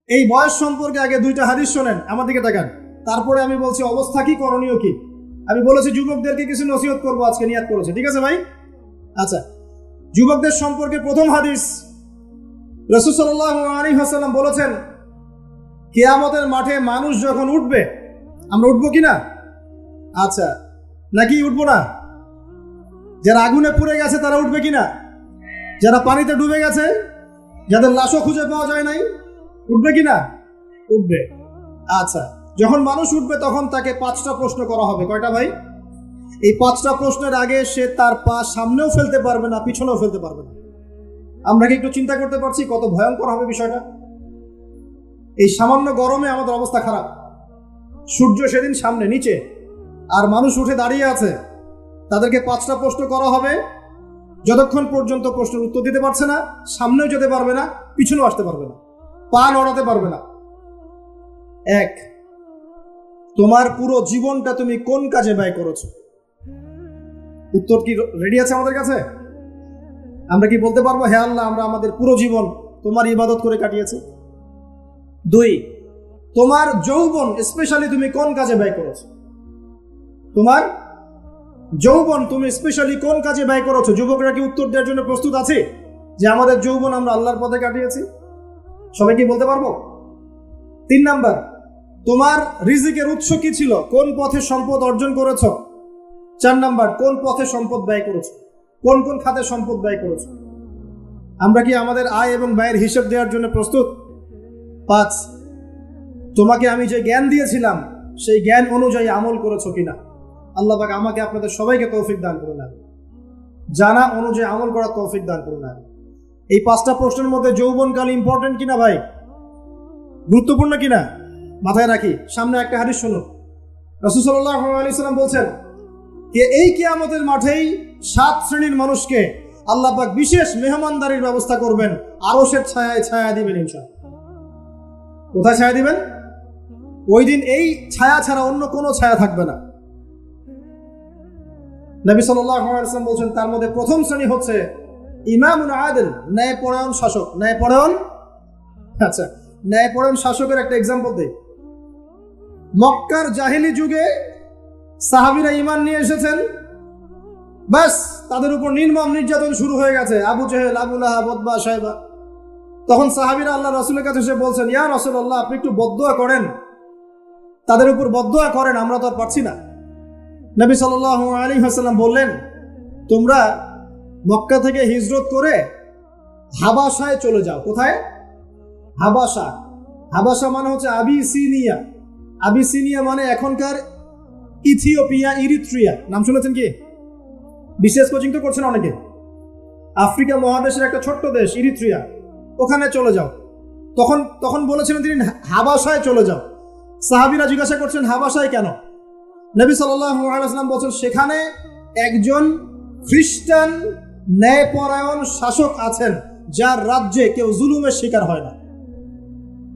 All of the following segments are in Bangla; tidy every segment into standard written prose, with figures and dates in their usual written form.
এই বয়স সম্পর্কে আগে দুইটা হাদিস শোনেন, আমার দিকে তাকান, তারপরে আমি বলছি অবস্থা কি, করণীয় কি। আমি বলেছি যুবকদেরকে কিছু নসিহত করবো আজকে, নিয়াত করেছে, ঠিক আছে ভাই? আচ্ছা, যুবকদের সম্পর্কে প্রথম হাদিস, রাসূল সাল্লাল্লাহু আলাইহি ওয়াসাল্লাম বলেছেন, কিয়ামতের মাঠে মানুষ যখন উঠবে, আমরা উঠবো কিনা? আচ্ছা, নাকি উঠবো না? যারা আগুনে পুড়ে গেছে তারা উঠবে কিনা? যারা পানিতে ডুবে গেছে, যাদের লাশও খুঁজে পাওয়া যায় নাই, উঠবে কিনা? উঠবে। আচ্ছা, যখন মানুষ উঠবে তখন তাকে 5টা প্রশ্ন করা হবে। কয়টা ভাই? এই 5টা প্রশ্নের আগে সে তার পা সামনেও ফেলতে পারবে না, পিছনেও ফেলতে পারবে না। আমরা কি একটু চিন্তা করতে পারছি কত ভয়ঙ্কর হবে বিষয়টা? এই সামান্য গরমে আমাদের অবস্থা খারাপ, সূর্য সেদিন সামনে নিচে, আর মানুষ উঠে দাঁড়িয়ে আছে। তাদেরকে 5টা প্রশ্ন করা হবে। যতক্ষণ পর্যন্ত প্রশ্নের উত্তর দিতে পারছে না, সামনেও যেতে পারবে না, পিছনেও আসতে পারবে না, পা নড়াতে পারবে না। 1, তোমার পুরো জীবনটা তুমি কোন কাজে ব্যয় করেছো? উত্তর কি রেডি আছে আমাদের কাছে? আমরা কি বলতে পারবো, হে আল্লাহ, আমরা আমাদের পুরো জীবন তোমার ইবাদত করে কাটিয়েছি? 2, তোমার যৌবন স্পেশালি তুমি কোন কাজে ব্যয় করেছো? তোমার যৌবন তুমি স্পেশালি কোন কাজে ব্যয় করেছো? যুবকরা কি উত্তর দেওয়ার জন্য প্রস্তুত আছে যে আমাদের যৌবন আমরা আল্লাহর পথে কাটিয়েছি? সবাই কি বলতে পারবো? 3 নাম্বার, তোমার রিজিকের উৎস কি ছিল? কোন পথে সম্পদ অর্জন করেছো? 4 নাম্বার, কোন পথে সম্পদ ব্যয় করেছো? কোন কোন খাতে সম্পদ ব্যয় করেছো? আমরা কি আমাদের আয় এবং ব্যয়ের হিসাব দেওয়ার জন্য প্রস্তুত? 5, তোমাকে আমি যে জ্ঞান দিয়েছিলাম সেই জ্ঞান অনুযায়ী আমল করেছো কিনা? আল্লাহ পাক আমাকে আপনাদের সবাইকে তৌফিক দান করে না, জানা অনুযায়ী আমল করার তৌফিক দান করে না। এই 5টা প্রশ্নের মধ্যে যৌবনকাল ইম্পর্টেন্ট কিনা ভাই? গুরুত্বপূর্ণ কিনা? মাথায় রাখি। সামনে একটা হাদিস শুনুন। রাসূল সাল্লাল্লাহু আলাইহি ওয়াসাল্লাম বলছেন যে এই কিয়ামতের মাঠেই 7 শ্রেণীর মানুষকে আল্লাহ পাক বিশেষ মেহমানদারির ব্যবস্থা করবেন, আরশের ছায়ায় ছায়া দিবেন ইনশাআল্লাহ। কোথায় ছায়া দিবেন? ওই দিন এই ছায়া ছাড়া অন্য কোনো ছায়া থাকবে না। নবী সাল্লাল্লাহু আলাইহি ওয়াসাল্লাম বলছেন তার মধ্যে প্রথম শ্রেণী হচ্ছে ইমামুন আদিল, ন্যায়পরায়ণ শাসক। ন্যায়পরায়ণ, আচ্ছা, ন্যায়পরায়ণ শাসকের একটা এক্সাম্পল দেই। মক্কার জাহেলি যুগে সাহাবীরা ঈমান নিয়ে এসেছেন, বাস তাদের উপর নির্মম নির্যাতন শুরু হয়ে গেছে, আবু জেহেল, আবু লাহাব, উতবা, শাইবা। তখন সাহাবীরা আল্লাহ রাসূলের কাছে এসে বলছেন, ইয়া রাসূলুল্লাহ, আপনি একটু বদদুয়া করেন, তাদের উপর বদদুয়া করেন, আমরা তো আর পারছি না। নবী সাল্লাল্লাহু আলাইহি ওয়াসাল্লাম বললেন, তোমরা মক্কা থেকে হিজরত করে হাবাসায় চলে যাও। কোথায়? হাবাসা। হাবাসা মানে হচ্ছে আবিসিনিয়া। আবিসিনিয়া মানে এখনকার ইথিওপিয়া, ইরিত্রিয়া। নাম শুনেছেন কি? বিশেষ কোচিং তো করছেন অনেকে। আফ্রিকা মহাদেশের একটা ছোট্ট দেশ ইরিত্রিয়া, ওখানে চলে যাও। তখন বলেছিলেন তিনি হাবাসায় চলে যাও। সাহাবীরা জিজ্ঞাসা করছেন হাবাসায় কেন? নবী সাল্লাল্লাহু আলাইহি ওয়াসাল্লাম বলছেন সেখানে একজন খ্রিস্টান ন্যায়পরায়ণ শাসক আছেন যার রাজ্যে কেউ জুলুমের শিকার হয় না।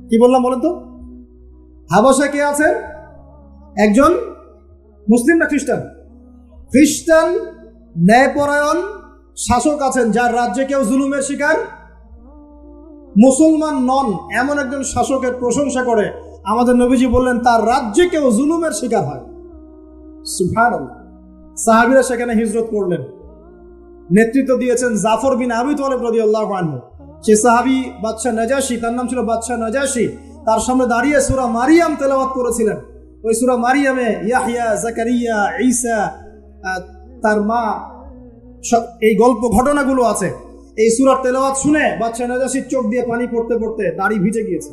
কি বললাম বলেন তো? হাবাসায় কে আছেন? একজন মুসলিম না খ্রিস্টান? খ্রিস্টান ন্যায়পরায়ণ শাসক আছেন যার রাজ্যে কেউ জুলুমের শিকার, মুসলমান নন এমন একজন শাসকের প্রশংসা করে আমাদের নবীজি বললেন তার রাজ্যে কেউ জুলুমের শিকার হয়। সুবহানাল্লাহ। সাহাবীরা সেখানে হিজরত করলেন। নেতৃত্ব দিয়েছেন জাফর বিন আবি তালিব রাদিয়াল্লাহু আনহু। সে সাহাবী বাদশা নাজাশী, তার নাম ছিল বাদশা নাজাশী, তার সামনে দাঁড়িয়ে সূরা মারিয়াম তেলাওয়াত করেছিলেন। ওই সূরা মারিয়ামে ইয়াহইয়া, জাকারিয়া, ঈসা, তার মা, এই গল্প ঘটনাগুলো আছে। এই সূরার তেলাওয়াত শুনে বাদশা নাজাশীর চোখ দিয়ে পানি পড়তে পড়তে দাড়ি ভিজে গিয়েছে।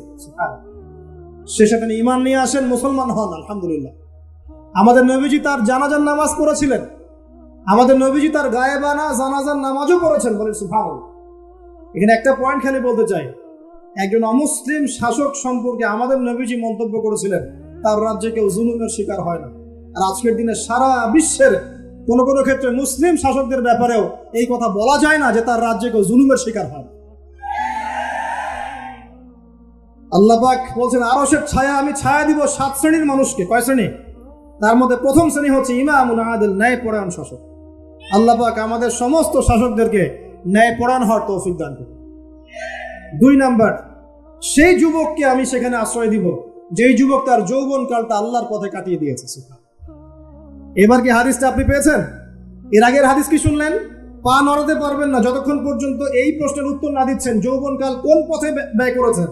শেষে তিনি ঈমান নিয়ে আসেন, মুসলমান হন, আলহামদুলিল্লাহ। আমাদের নবীজি তার জানাজার নামাজ পড়েছিলেন, আমাদের নবীজি তার গায়েবানা জানাজার নামাজও পড়েছেন, বলেন সুবহানাল্লাহ। এখানে একটা পয়েন্ট খালি বলতে চাই, একজন অমুসলিম শাসক সম্পর্কে আমাদের নবীজি মন্তব্য করেছিলেন তার রাজ্যে কেউ জুলুমের শিকার হয় না। আর আজকের দিনে সারা বিশ্বের কোনো কোনো ক্ষেত্রে মুসলিম শাসকদের ব্যাপারেও এই কথা বলা যায় না যে তার রাজ্যে কেউ জুলুমের শিকার হয়। আল্লাহ পাক বলছেন আরশের ছায়া আমি ছায়া দিব 7 শ্রেণীর মানুষকে। কয় শ্রেণী? তার মধ্যে প্রথম শ্রেণী হচ্ছে ইমামুন আদিল, ন্যায়পরায়ণ শাসক। আল্লাহ পাক আমাদের সমস্ত শাসকদেরকে ন্যায়পরায়ণ হওয়ার তৌফিক দান করুন। 2 নাম্বার, সেই যুবককে আমি সেখানে আশ্রয় দিব যেই যুবক তার যৌবনকালটা আল্লাহর পথে কাটিয়ে দিয়েছে। এবার কি হাদিসটা আপনি পেয়েছেন? এর আগের হাদিস কি শুনলেন? পা নড়াতে পারবেন না যতক্ষণ পর্যন্ত এই প্রশ্নের উত্তর না দিচ্ছেন যৌবনকাল কোন পথে ব্যয় করেছেন।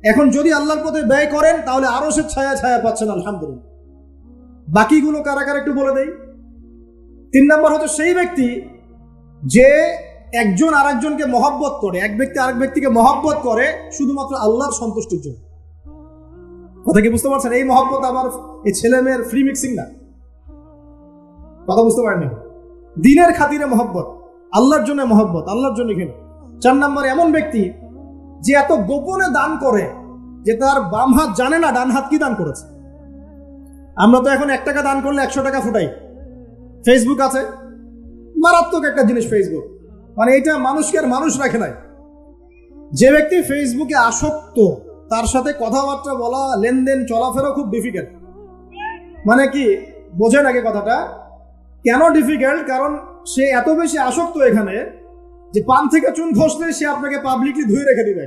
এখন যদি আল্লাহর পথে ব্যয় করেন তাহলে আরশের ছায়া ছায়া পাচ্ছেন, আলহামদুলিল্লাহ। বাকিগুলো কারা কারা একটু বলে দেই। 3 নম্বর হচ্ছে সেই ব্যক্তি যে একজন আরেকজনকে মহব্বত করে, এক ব্যক্তি আরেক ব্যক্তিকে মহব্বত করে শুধুমাত্র আল্লাহর সন্তুষ্টির জন্য। কথা কি বুঝতে পারছেন? এই মহব্বত আমার এই ছেলে মেয়ের ফ্রি মিক্সিং না, কথা বুঝতে পারেন? দিনের খাতিরে মহব্বত, আল্লাহর জন্য মহব্বত, আল্লাহর জন্য ঘৃণা। 4 নম্বর এমন ব্যক্তি যে এত গোপনে দান করে যে তার বাম হাত জানে না ডান হাত কি দান করেছে। আমরা তো এখন 1 টাকা দান করলে 100 টাকা ফুটাই। ফেসবুক আছে, মারাত্মক একটা জিনিস ফেসবুক, মানে এটা মানুষকে আর মানুষ রাখে নাই। যে ব্যক্তি ফেসবুকে আসক্ত তার সাথে কথাবার্তা বলা, লেনদেন, চলাফেরা খুব ডিফিকাল্ট। মানে কি বোঝেন আগে কথাটা? কেন ডিফিকাল্ট? কারণ সে এত বেশি আসক্ত এখানে যে পান থেকে চুন ঘষলে সে আপনাকে পাবলিকলি ধুয়ে রেখে দিবে।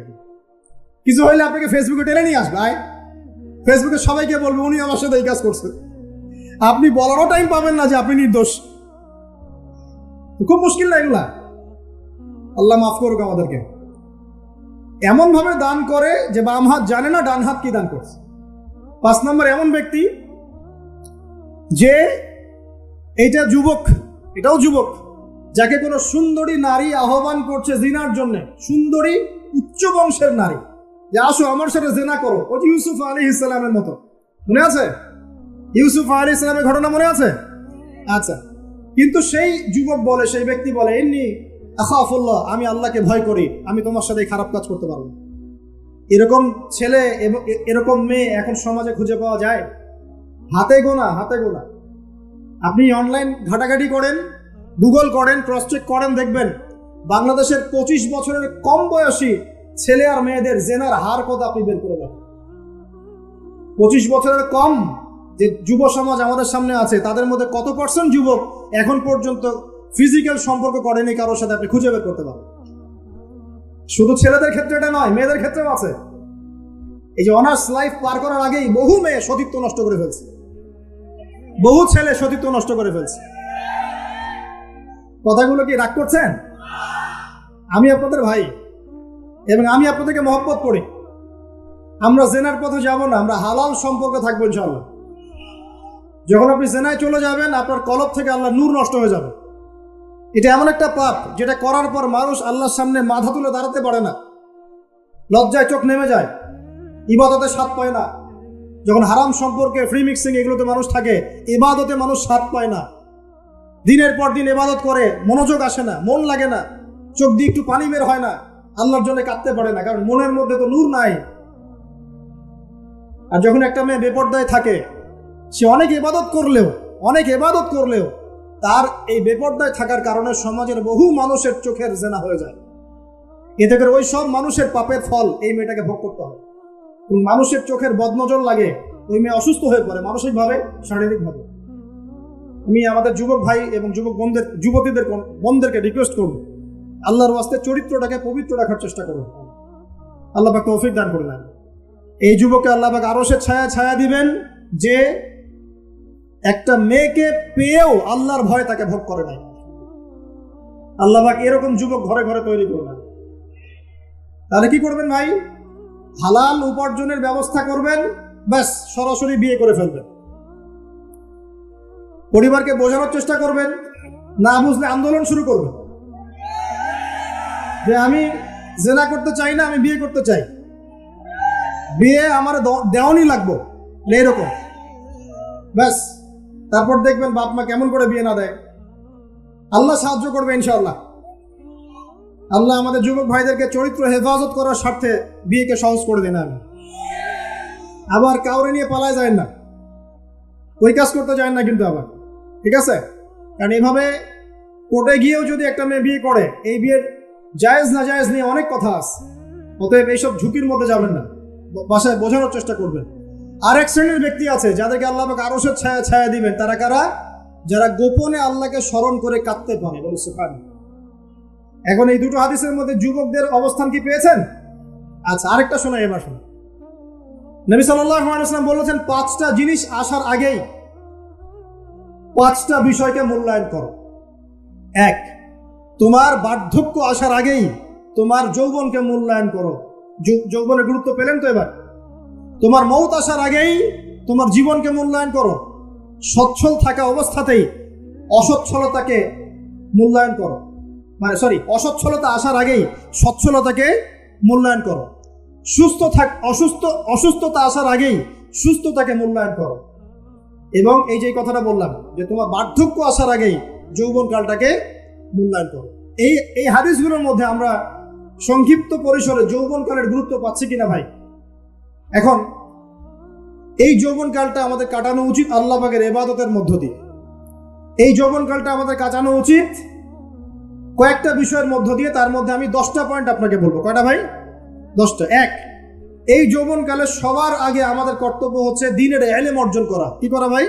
কিছু হইলে আপনাকে ফেসবুকে টেনে নিয়ে আসবে, ফেসবুকে সবাইকে বলবে উনি আমার সাথে এই কাজ করছে। আপনি বলারও টাইম পাবেন না যে আপনি নির্দোষ। খুব মুশকিল না এগুলা? আল্লাহ মাফ করুক আমাদেরকে। এমন ভাবে দান করে যে বাম হাত জানে না ডান হাত কি দান করছে। 5 নম্বর এমন ব্যক্তি যে এইটা যুবক, এটাও যুবক, যাকে কোনো সুন্দরী নারী আহ্বান করছে জিনার জন্য, সুন্দরী উচ্চ বংশের নারী, যে আসো আমার সাথে জিনা করো। ওই যে ইউসুফ আলাইহিস সালামের মতো, মনে আছে? ইউসুফ আলাইহিস সালামের ঘটনা মনে আছে? আচ্ছা, কিন্তু সেই যুবক বলে, সেই ব্যক্তি বলে, ইন্নী আখাফুল্লাহ, আমি আল্লাহকে ভয় করি, আমি তোমার সাথে খারাপ কাজ করতে পারবো। এরকম ছেলে এবং এরকম মেয়ে এখন সমাজে খুঁজে পাওয়া যায়? হাতে গোনা, হাতে গোনা। আপনি অনলাইন ঘাটাঘাটি করেন, গুগল করেন, ক্রস চেক করেন, দেখবেন বাংলাদেশের 25 বছরের কম বয়সী ছেলে আর মেয়েদের জেনার হার কত আপনি বের করে দেন। 25 বছরের কম যে যুব সমাজ আমাদের সামনে আছে তাদের মধ্যে কত % যুবক এখন পর্যন্ত ফিজিক্যাল সম্পর্ক করেনি কারোর সাথে, আপনি খুঁজে বের করতে পারেন। শুধু ছেলেদের ক্ষেত্রে এটা নয়, মেয়েদের ক্ষেত্রেও আছে। এই যে অনার্স লাইফ পার করার আগেই বহু মেয়ে সতীত্ব নষ্ট করে ফেলছে, বহু ছেলে সতীত্ব নষ্ট করে ফেলছে। কথাগুলো কি রাগ করছেন? আমি আপনাদের ভাই এবং আমি আপনাদেরকে মহব্বত করি। আমরা জেনার পথে যাব না, আমরা হালাল সম্পর্কে থাকবো ইনশাআল্লাহ। যখন আপনি জেনায় চলে যাবেন আপনার কলব থেকে আল্লাহ নূর নষ্ট হয়ে যাবে। এটা এমন একটা পাপ যেটা করার পর মানুষ আল্লাহর সামনে মাথা তুলে দাঁড়াতে পারে না, লজ্জায় চোখ নেমে যায়, ইবাদতে স্বাদ পায় না। যখন হারাম সম্পর্কে, ফ্রি মিক্সিং, এগুলোতে মানুষ থাকে, ইবাদতে মানুষ স্বাদ পায় না। দিনের পর দিন ইবাদত করে মনোযোগ আসে না, মন লাগে না, চোখ দিয়ে একটু পানি বের হয় না, আল্লাহর জন্য কাঁদতে পারে না, কারণ মনের মধ্যে তো নূর নাই। আর যখন একটা মেয়ে বেপরদায় থাকে, সে অনেক ইবাদত করলেও তার এই বেপরদায় থাকার কারণে সমাজের বহু মানুষের চোখের জেনা হয়ে যায়। এতে করে ওই সব মানুষের পাপের ফল এই মেয়েটাকে ভোগ করতে হবে। মানুষের চোখের বদনজর লাগে, ওই মেয়ে অসুস্থ হয়ে পড়ে মানসিকভাবে, শারীরিকভাবে। আমি আমাদের যুবক ভাই এবং যুবতীদের বোনদেরকে রিকোয়েস্ট করব, আল্লাহর ওয়াস্তে চরিত্রটাকে পবিত্র রাখার চেষ্টা করুন। আল্লাহ পাক তৌফিক দান করে নেন। এই যুবককে আল্লাহ পাক আরশের ছায়া দিবেন যে একটা মেয়েকে পেয়েও আল্লাহর ভয় তাকে ভোগ করে নাই। আল্লাহ পাক এরকম যুবক ঘরে ঘরে তৈরি করে নেন। তাহলে কি করবেন ভাই? হালাল উপার্জনের ব্যবস্থা করবেন, ব্যাস সরাসরি বিয়ে করে ফেলবেন। পরিবারকে বোঝানোর চেষ্টা করবেন, না বুঝলে আন্দোলন শুরু করবেন যে আমি জেনা করতে চাই না, আমি বিয়ে করতে চাই, বিয়ে আমার দেওয়ানি লাগবো, এইরকম। ব্যাস, তারপর দেখবেন বাপ মা কেমন করে বিয়ে না দেয়। আল্লাহ সাহায্য করবে ইনশাআল্লাহ। আল্লাহ আমাদের যুবক ভাইদেরকে চরিত্র হেফাজত করার স্বার্থে বিয়েকে সহজ করে দেন। আমি আবার কাউরে নিয়ে পালায় যায় না, ওই কাজ করতে যায় না কিন্তু আবার, ঠিক আছে? কারণ এইভাবে কোর্টে গিয়েও যদি একটা মেয়ে বিয়ে করে, এই বিয়ের জায়েজ না জায়েজ নিয়ে অনেক কথা আছে। অতএব এইসব ঝুঁকির মধ্যে যাবেন না, বাসায় বোঝানোর চেষ্টা করবেন। আরেক শ্রেণীর ব্যক্তি আছে যাদেরকে আল্লাহ পাক আরশের ছায়া দিবেন। তারা কারা? যারা গোপনে আল্লাহকে স্মরণ করে কাঁদতে পারে। বলে সুবহানাল্লাহ। এখন এই দুটো হাদিসের মধ্যে যুবকদের অবস্থান কি পেয়েছেন? আচ্ছা, আরেকটা শোনা, এবার শোনা। নবী সাল্লাল্লাহু আলাইহি ওয়াসাল্লাম বলেছেন 5টা জিনিস আসার আগেই 5টা বিষয়কে মূল্যায়ন করো। 1, তোমার বার্ধক্য আসার আগেই তোমার যৌবনকে মূল্যায়ন করো। যৌবনের গুরুত্ব পেলেন তো এবার? তোমার মৌত আসার আগেই তোমার জীবনকে মূল্যায়ন করো। সচ্ছল থাকা অবস্থাতেই অসচ্ছলতাকে মূল্যায়ন করো, অসচ্ছলতা আসার আগেই সচ্ছলতাকে মূল্যায়ন করো। অসুস্থতা আসার আগেই সুস্থতাকে মূল্যায়ন করো। এবং এই যে কথাটা বললাম যে তোমার বার্ধক্য আসার আগেই যৌবনকালটাকে মূল্যায়ন করো। এই হাদিসগুলোর মধ্যে আমরা সংক্ষিপ্ত পরিসরে যৌবনকালের গুরুত্ব পাচ্ছি কিনা ভাই? এখন এই যৌবনকালটা আমাদের কাটানো উচিত আল্লাহ পাকের ইবাদতের মধ্য দিয়ে। এই যৌবনকালটা আমাদের কাটানো উচিত কয়েকটা বিষয়ের মধ্য দিয়ে। তার মধ্যে আমি 10টা পয়েন্ট আপনাকে বলবো। কয়টা ভাই? 10টা। 1, এই যৌবনকালে সবার আগে আমাদের কর্তব্য হচ্ছে দ্বীনের ইলম অর্জন করা। কি করা ভাই?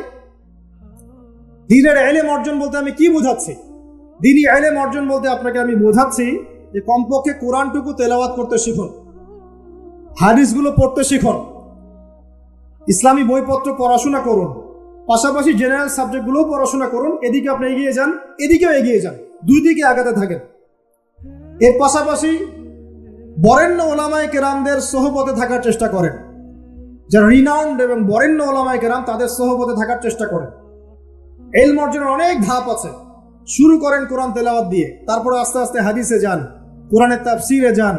দ্বীনের ইলম অর্জন বলতে আমি কি বোঝাচ্ছি? দ্বীনি ইলম অর্জন বলতে আপনাকে আমি বোঝাচ্ছি যে কমপক্ষে কোরআনটুকু তেলাওয়াত করতে শিখুন, হাদিসগুলো পড়তে শিখুন, ইসলামী বইপত্র পড়াশোনা করুন, পাশাপাশি জেনারেল সাবজেক্টগুলোও পড়াশোনা করুন। এদিকে আপনি এগিয়ে যান, এদিকেও এগিয়ে যান, দুই দিকে আগাতে থাকেন। এর পাশাপাশি বরেণ্য ওলামায়ে কেরামদের সোহবতে থাকার চেষ্টা করেন। যারা রিনাউন্ড এবং বরেণ্য ওলামায়ে কেরাম, তাদের সোহবতে থাকার চেষ্টা করেন। ইলম অর্জনের অনেক ধাপ আছে। শুরু করেন কোরআন তেলাওয়াত দিয়ে, তারপরে আস্তে আস্তে হাদিসে যান, কোরআনের তাফসিরে যান,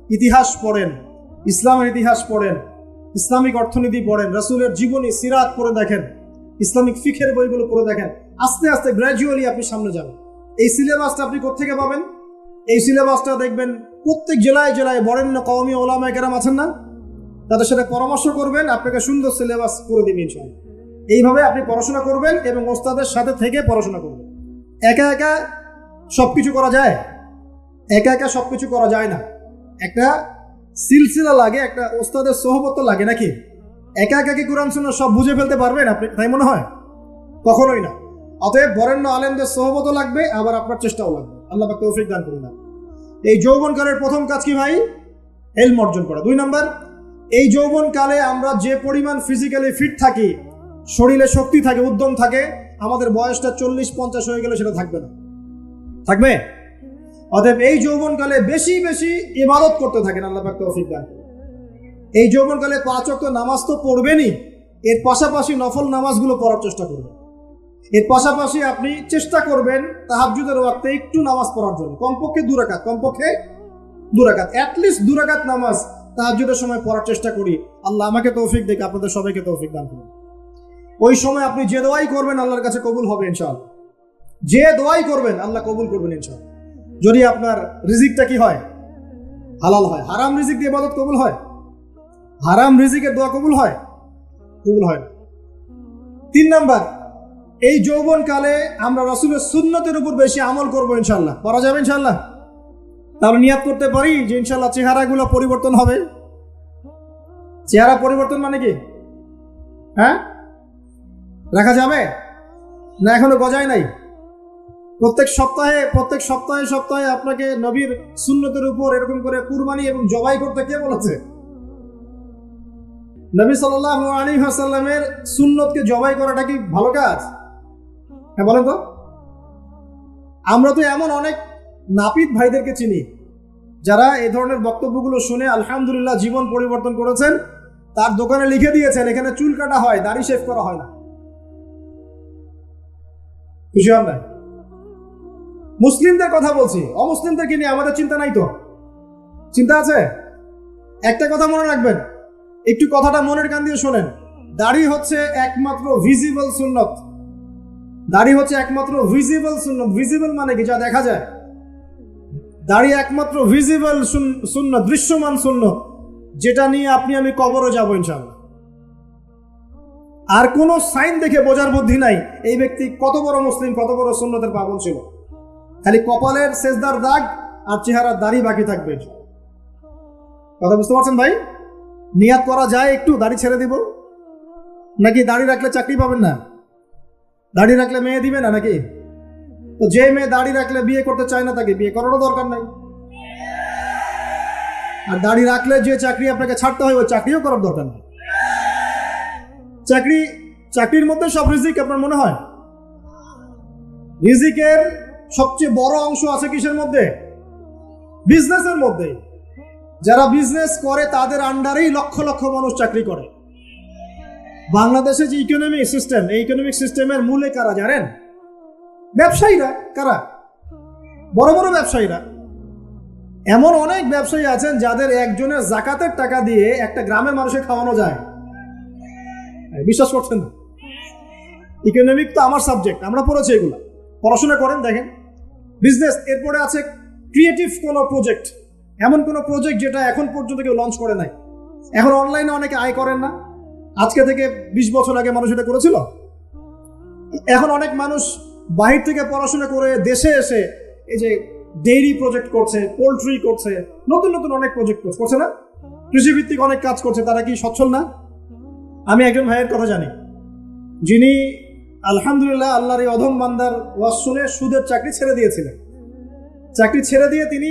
ইতিহাস পড়েন, ইসলামের ইতিহাস পড়েন, ইসলামিক অর্থনীতি পড়েন, রাসূলের জীবনী সিরাত পড়ে দেখেন, ইসলামিক ফিকহের বইগুলো পড়ে দেখেন। আস্তে আস্তে গ্র্যাজুয়ালি আপনি সামনে যাবেন। এই সিলেবাসটা আপনি কোত্থেকে পাবেন? এই সিলেবাসটা দেখবেন প্রত্যেক জেলায় জেলায় বরেণ্য কওমি ওলামায়ে কেরাম আছেন না, তাদের সাথে পরামর্শ করবেন, আপনাকে সুন্দর সিলেবাস করে দিবেন ইনশাআল্লাহ। এইভাবে আপনি পড়াশোনা করবেন এবং ওস্তাদের সাথে থেকে পড়াশোনা করবেন। একা একা সবকিছু করা যায়? একা একা সবকিছু করা যায় না। একটা সিলসিলা লাগে, একটা ওস্তাদের সোহবত লাগে নাকি? একা একা কি কোরআন সুন্নাহ সব বুঝে ফেলতে পারবেন আপনি? তাই মনে হয়? কখনোই না। অতএব বরেণ্য আলেমদের সোহবত লাগবে, আবার আপনার চেষ্টাও লাগবে। আল্লাহ পাক তৌফিক দান করুন। এই যৌবনকালের প্রথম কাজ কি ভাই? ইলম অর্জন করা। 2 নাম্বার, এই যৌবনকালে আমরা যে পরিমাণ ফিজিক্যালি ফিট থাকি, শরীরে শক্তি থাকে, উদ্যম থাকে, আমাদের বয়সটা 40-50 হয়ে গেলে সেটা থাকবে না। থাকবে? অতএব এই যৌবনকালে বেশি বেশি ইবাদত করতে থাকেন। আল্লাহ পাক তৌফিক দান করুন। এই যৌবনকালে 5 ওয়াক্ত নামাজ তো পড়বেনই, এর পাশাপাশি নফল নামাজগুলো পড়ার চেষ্টা করবেন। এর পাশাপাশি আপনি চেষ্টা করবেন তাহাজ্জুদের ওয়াক্তে একটু নামাজ পড়ার জন্য, কমপক্ষে 2 রাকাত, অ্যাটলিস্ট 2 রাকাত নামাজ তাহাজ্জুদের সময় পড়ার চেষ্টা করি। আল্লাহ আমাকে তৌফিক দেখ, আপনাদের সবাইকে তৌফিক দান করুন। ওই সময় আপনি যে দোয়াই করবেন আল্লাহর কাছে কবুল হবে ইনশাআল্লাহ। যে দোয়াই করবেন আল্লাহ কবুল করবেন ইনশাআল্লাহ, যদি আপনার রিজিকটা কি হয়? হালাল হয়। হারাম রিজিক দিয়ে ইবাদত কবুল হয়? হারাম রিজিকের দোয়া কবুল হয়? কবুল হয় না। 3 নাম্বার, এই যৌবনকালে আমরা রাসূলের সুন্নতের উপর বেশি আমল করবো ইনশাআল্লাহ। করা যাবে ইনশাআল্লাহ? তাহলে নিয়াত করতে পারি যে ইনশাআল্লাহ চেহারাগুলো পরিবর্তন হবে। চেহারা পরিবর্তন মানে কি? হ্যাঁ, রাখা যাবে না? এখনো গজায় নাই। প্রত্যেক সপ্তাহে আপনাকে নবীর সুন্নতের উপর এরকম করে কুরবানি এবং জবাই করতে কে বলেছে? নবী সাল্লাল্লাহু আলাইহি ওয়াসাল্লামের সুন্নতকে জবাই করাটা কি ভালো কাজ? হ্যাঁ বলেন তো। আমরা তো এমন অনেক নাপিত ভাইদেরকে চিনি যারা এই ধরনের বক্তব্যগুলো শুনে আলহামদুলিল্লাহ জীবন পরিবর্তন করেছেন। তার দোকানে লিখে দিয়েছেন এখানে চুল কাটা হয়, দাড়ি শেভ করা হয় না। খুশি হন নাই? মুসলিমদের কথা বলছি, অমুসলিমদেরকে নিয়ে আমাদের চিন্তা নাই তো? চিন্তা আছে? একটা কথা মনে রাখবেন, একটু কথাটা মনের কান দিয়ে শোনেন। দাড়ি হচ্ছে একমাত্র ভিজিবল সুন্নত। দাড়ি হচ্ছে একমাত্র ভিজিবল সুন্নত। ভিজিবল মানে কি? যা দেখা যায়। দাড়ি একমাত্র ভিজিবল সুন্নত, দৃশ্যমান সুন্নত, যেটা নিয়ে আপনি আমি কবরে যাব ইনশাআল্লাহ। আর কোন সাইন দেখে বোঝার বুদ্ধি নাই এই ব্যক্তি কত বড় মুসলিম, কত বড় সুন্নতের পাগল ছিল। খালি কপালের সেজদার দাগ আর চেহারার দাড়ি বাকি থাকবে। কথা বুঝতে পারছেন ভাই? নিয়াত করা যায় একটু দাড়ি ছেড়ে দিব, নাকি দাড়ি রাখলে চাকরি পাবেন না? দাড়ি রাখলে মেয়ে দিবে না নাকি? তো যে মেয়ে দাড়ি রাখলে বিয়ে করতে চায় না তাকে বিয়ে করারও দরকার নাই। আর দাড়ি রাখলে যে চাকরি আপনাকে ছাড়তে হয় ওই চাকরিও করার দরকার নেই। চাকরির মধ্যে সব রিজিক আপনার মনে হয়? রিজিকের সবচেয়ে বড় অংশ আছে কিসের মধ্যে? বিজনেসের মধ্যে। যারা বিজনেস করে তাদের আন্ডারেই লক্ষ লক্ষ মানুষ চাকরি করে। বাংলাদেশে যে ইকোনমিক সিস্টেম, এই ইকোনমিক সিস্টেমের মূলে কারা জানেন? ব্যবসায়ীরা। কারা? বড় বড় ব্যবসায়ীরা। এমন অনেক ব্যবসায়ী আছেন যাদের একজনের জাকাতের টাকা দিয়ে একটা গ্রামের মানুষের খাওয়ানো যায়। বিশ্বাস করছেন না? ইকোনমিক তো আমার সাবজেক্ট, আমরা পড়েছি এগুলো, পড়াশোনা করেন, দেখেন। বিজনেস, এরপরে আছে ক্রিয়েটিভ কোনো প্রজেক্ট, এমন কোনো প্রজেক্ট যেটা এখন পর্যন্ত কেউ লঞ্চ করে নাই। এখন অনলাইনে অনেকে আয় করেন না, আজকে থেকে 20 বছর আগে মানুষ এটা করেছিল। এখন অনেক মানুষ বাহির থেকে পড়াশোনা করে দেশে এসে এই যে ডেইরি প্রজেক্ট করছে, পোল্ট্রি করছে, নতুন নতুন অনেক প্রজেক্ট করছে না? কৃষিভিত্তিক অনেক কাজ করছে। তারা কি সচ্ছল না? আমি একজন ভাইয়ের কথা জানি, যিনি আলহামদুলিল্লাহ আল্লাহর এই অধম বান্দার ওয়াজ শুনে সুদের চাকরি ছেড়ে দিয়েছিলেন। চাকরি ছেড়ে দিয়ে তিনি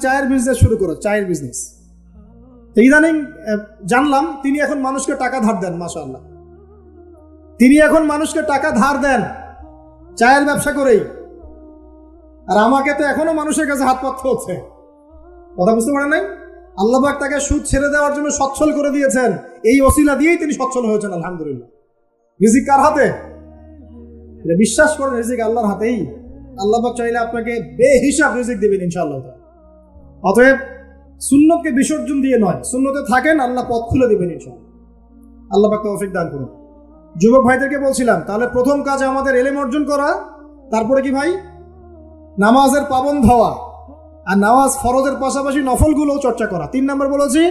চায়ের বিজনেস শুরু করে, চায়ের বিজনেস। ইদানিং জানলাম তিনি এখন মানুষকে টাকা ধার দেন। মাশাআল্লাহ, তিনি এখন মানুষকে টাকা ধার দেন চায়ের ব্যবসা করেই। আর আমাকে তো এখনো মানুষের কাছে হাত পাততে হচ্ছে। কথা বুঝতে পারেন নাই? আল্লাহ পাক তাকে সুদ ছেড়ে দেওয়ার জন্য সচ্ছল করে দিয়েছেন। এই ওসিলা দিয়েই তিনি সচ্ছল হয়েছেন আলহামদুলিল্লাহ। রিজিক কার হাতে? বিশ্বাস করেন, রিজিক আল্লাহর হাতেই। আল্লাহ পাক চাইলে আপনাকে বেহিসাব রিজিক দিবেন ইনশাআল্লাহ। অতএব সুন্নতকে বিসর্জন দিয়ে নয়, সুন্নতে থাকেন, আল্লাহ পথ খুলে দিবেন ইনশাআল্লাহ। আল্লাহ পাক তৌফিক দান করুন। যুবক ভাইদেরকে বলছিলাম, তাহলে প্রথম কাজ আমাদের ইলম অর্জন করা, তারপরে কি ভাই? নামাজের পাবন্দ হওয়া, আর নামাজ ফরজের পাশাপাশি নফলগুলোও চর্চা করা। 3 নম্বর বলেছি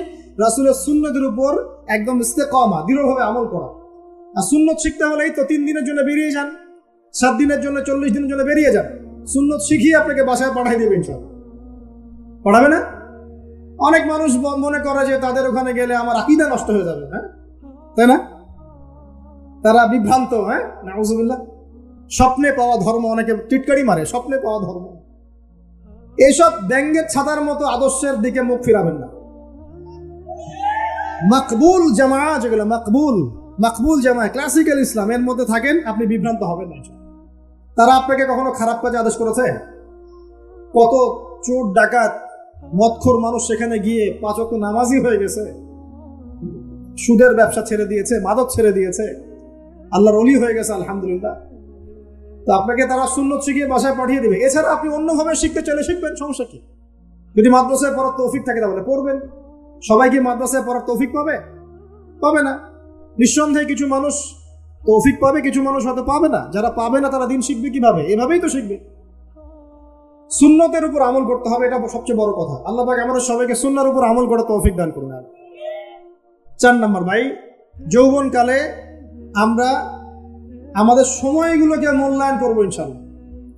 রাসূলের সুন্নতের উপর একদম ইস্তেকামা, দৃঢ়ভাবে আমল করা। আর সুন্নত শিখতে হলেই তো 3 দিনের জন্য বেরিয়ে যান, 7 দিনের জন্য, 40 দিনের জন্য বেরিয়ে যান। সুন্নত শিখিয়ে আপনাকে বাসায় পাঠাই দেবে ইনশাআল্লাহ। পড়াবে না? অনেক মানুষ মনে করে যে তাদের ওখানে গেলে আমার আকীদা নষ্ট হয়ে যাবে, হ্যাঁ, তাই না? তারা বিভ্রান্ত। হ্যাঁ, নাউজুবিল্লাহ। স্বপ্নে পাওয়া ধর্ম, অনেকে টিটকারি মারে, স্বপ্নে পাওয়া ধর্ম। এইসব ব্যাঙ্গের ছাতার মতো আদর্শের দিকে মুখ ফিরাবেন না। মাকবুল জামা, যেগুলো মাকবুল জামা, ক্লাসিক্যাল ইসলাম, এর মধ্যে থাকেন, আপনি বিভ্রান্ত হবেন না। তারা আপনাকে কখনো খারাপ কাজে আদেশ করেছে? কত চোর ডাকাত মদখোর মানুষ সেখানে গিয়ে 5 ওয়াক্ত নামাজি হয়ে গেছে, সুদের ব্যবসা ছেড়ে দিয়েছে, মাদক ছেড়ে দিয়েছে, আল্লাহর ওলি হয়ে গেছে আলহামদুলিল্লাহ। তো আপনাকে তারা সুন্নত শিখিয়ে বাসায় পাঠিয়ে দিবে। এছাড়া আপনি অন্যভাবে শিখতে চাইলে শিখবেন, সমস্যা কি? যদি মাদ্রাসায় পড়ার তৌফিক থাকে তাহলে পড়বেন। সবাই কি মাদ্রাসায় পড়ার তৌফিক পাবে? পাবে না। নিঃসন্দেহে কিছু মানুষ তৌফিক পাবে, কিছু মানুষ হয়তো পাবে না। যারা পাবে না তারা দিন শিখবে কিভাবে? এভাবেই তো শিখবে। সুন্নতের উপর আমল করতে হবে, এটা সবচেয়ে বড় কথা। আল্লাহ পাক আমাদের সবাইকে সুন্নাহর উপর আমল করার তৌফিক দান করুন। 4 নম্বর ভাই, যৌবনকালে আমরা আমাদের সময়গুলোকে মূল্যায়ন করবো ইনশাআল্লাহ।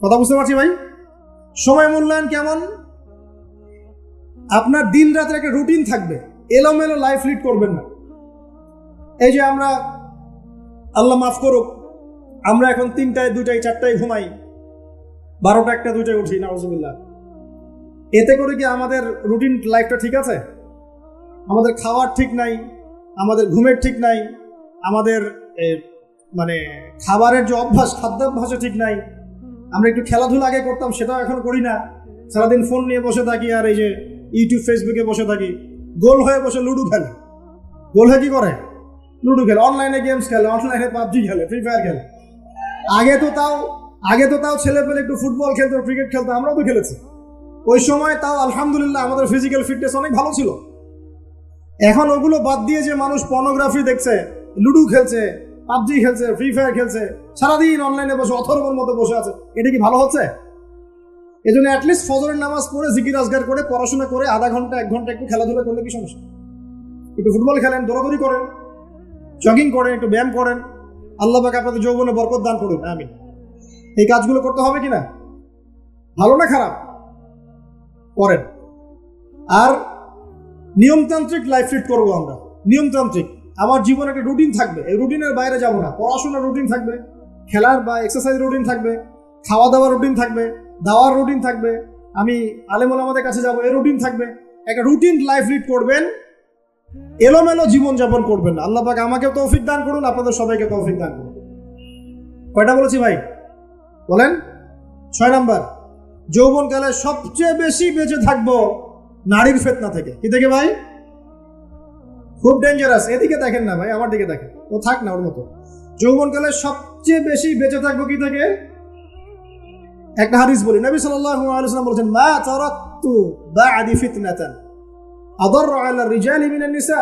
কথা বুঝতে পারছি ভাই? সময় মূল্যায়ন কেমন? আপনার দিন রাতের একটা রুটিন থাকবে, এলোমেলো লাইফ লিড করবেন না। এই যে আমরা, আল্লাহ মাফ করুক, আমরা এখন 3টায় 2টায় 4টায় ঘুমাই, 12টা 1টা 2টায় উঠি, নাউজুবিল্লাহ। এতে করে কি আমাদের রুটিন লাইফটা ঠিক আছে? আমাদের খাওয়ার ঠিক নাই, আমাদের ঘুমের ঠিক নাই, আমাদের মানে খাবারের যে অভ্যাস, খাদ্যাভ্যাসও ঠিক নাই। আমরা একটু খেলাধুলা আগে করতাম, সেটাও এখন করি না। সারাদিন ফোন নিয়ে বসে থাকি, আর এই যে ইউটিউব ফেসবুকে বসে থাকি। গোল হয়ে বসে লুডো খেলে। গোল হয়ে কি করে? লুডো খেলে, অনলাইনে গেমস খেলে, অনলাইনে পাবজি খেলে, ফ্রি ফায়ার খেলে। আগে তো তাও ছেলে পেলে একটু ফুটবল খেলতো, ক্রিকেট খেলতো, আমরাও তো খেলেছি। ওই সময় তাও আলহামদুলিল্লাহ আমাদের ফিজিক্যাল ফিটনেস অনেক ভালো ছিল। এখন ওগুলো বাদ দিয়ে যে মানুষ পর্নোগ্রাফি দেখছে, লুডো খেলছে, পাবজি খেলছে, ফ্রি ফায়ার খেলছে, সারাদিন অনলাইনে বসে অথর্বর মতো বসে আছে, এটা কি ভালো হচ্ছে? এই জন্য অ্যাটলিস্ট ফজরের নামাজ পড়ে, জিকির আজগার করে, পড়াশোনা করে, আধা ঘন্টা 1 ঘন্টা একটু খেলাধুলা করলে কি সমস্যা? একটু ফুটবল খেলেন, দৌড়াদৌড়ি করেন, জগিং করেন, একটু ব্যায়াম করেন। আল্লাহ পাক আপনাদের যৌবনে বরকত দান করুন, আমিন। এই কাজগুলো করতে হবে কিনা? ভালো না খারাপ? করেন। আর নিয়মতান্ত্রিক লাইফ লিড করবো আমরা। নিয়মতান্ত্রিক, আমার জীবনে একটা রুটিন থাকবে, এই রুটিনের বাইরে যাব না। পড়াশোনার রুটিন থাকবে, খেলার বা এক্সারসাইজ রুটিন থাকবে, খাওয়া দাওয়ার রুটিন থাকবে, দাওয়ার রুটিন থাকবে, আমি আলেম ওলামাদের কাছে যাবো, এই রুটিন থাকবে। একটা রুটিন লাইফ লিড করবেন, এলোমেলো জীবনযাপন করবেন না। আল্লাহ পাক আমাকে তৌফিক দান করুন, আপনাদের সবাইকে তৌফিক দান করুন। কয়টা বলেছি ভাই বলেন? 6 নাম্বার, যৌবনকালে সবচেয়ে বেশি বেঁচে থাকবো নারীর ফিতনা থেকে। কি থেকে ভাই? খুব ডেঞ্জারাস। এদিকে দেখেন না ভাই, আমার দিকে দেখেন, ও থাক না ওর মতো। যৌবনকালে সবচেয়ে বেশি বেঁচে থাকবো কি থেকে? একটা হাদিস বলি, নবী সাল্লাল্লাহু আলাইহি ওয়াসাল্লাম বলেছেন, মা তারাকতু বা'দি ফিতনাতান আদাররু আলা রিজালি মিনান নিসা।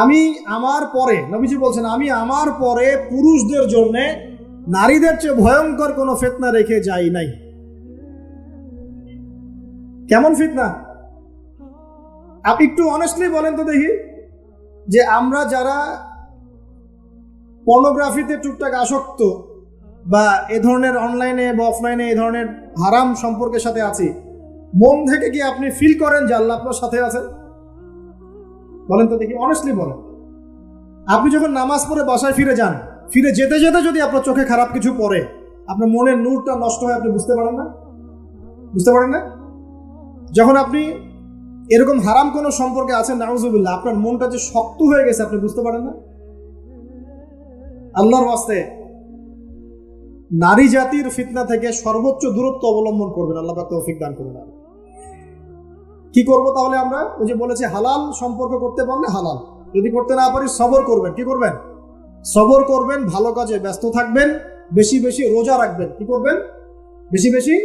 আমি আমার পরে, নবীজি বলছেন, আমি আমার পরে পুরুষদের জন্য নারীদের চেয়ে ভয়ঙ্কর কোনো ফিতনা রেখে যাই নাই। কেমন ফিতনা? আপনি একটু অনেস্টলি বলেন তো দেখি, যে আমরা যারা পর্নোগ্রাফিতে টুকটাক আসক্ত বা এ ধরনের অনলাইনে বা অফলাইনে এই ধরনের হারাম সম্পর্কের সাথে আছি, মন থেকে কি আপনি ফিল করেন যে আল্লাহ আপনার সাথে আছেন? বলেন তো দেখি, অনেস্টলি বলেন। আপনি যখন নামাজ পড়ে বাসায় ফিরে যান, ফিরে যেতে যেতে যদি আপনার চোখে খারাপ কিছু পড়ে, আপনার মনের নূরটা নষ্ট হয়, আপনি বুঝতে পারেন না? বুঝতে পারেন না? যখন আপনি এরকম হারাম কোনো সম্পর্কে আছেন, নাউজুবিল্লাহ, আপনার মনটা যে শক্ত হয়ে গেছে, আপনি বুঝতে পারেন না? আল্লাহর ওয়াস্তে নারী জাতির ফিতনা থেকে সর্বোচ্চ দূরত্ব অবলম্বন করবেন। আল্লাহ পাক তৌফিক দান করুন। কি করব তাহলে আমরা? ওই যে বলেছে, হালাল সম্পর্ক করতে পারলে হালাল, যদি করতে না পারি সবর করবেন। কি করবেন? সবর করবেন, ভালো কাজে ব্যস্ত থাকবেন, বেশি বেশি রোজা রাখবেন। কি করবেন? বেশি বেশি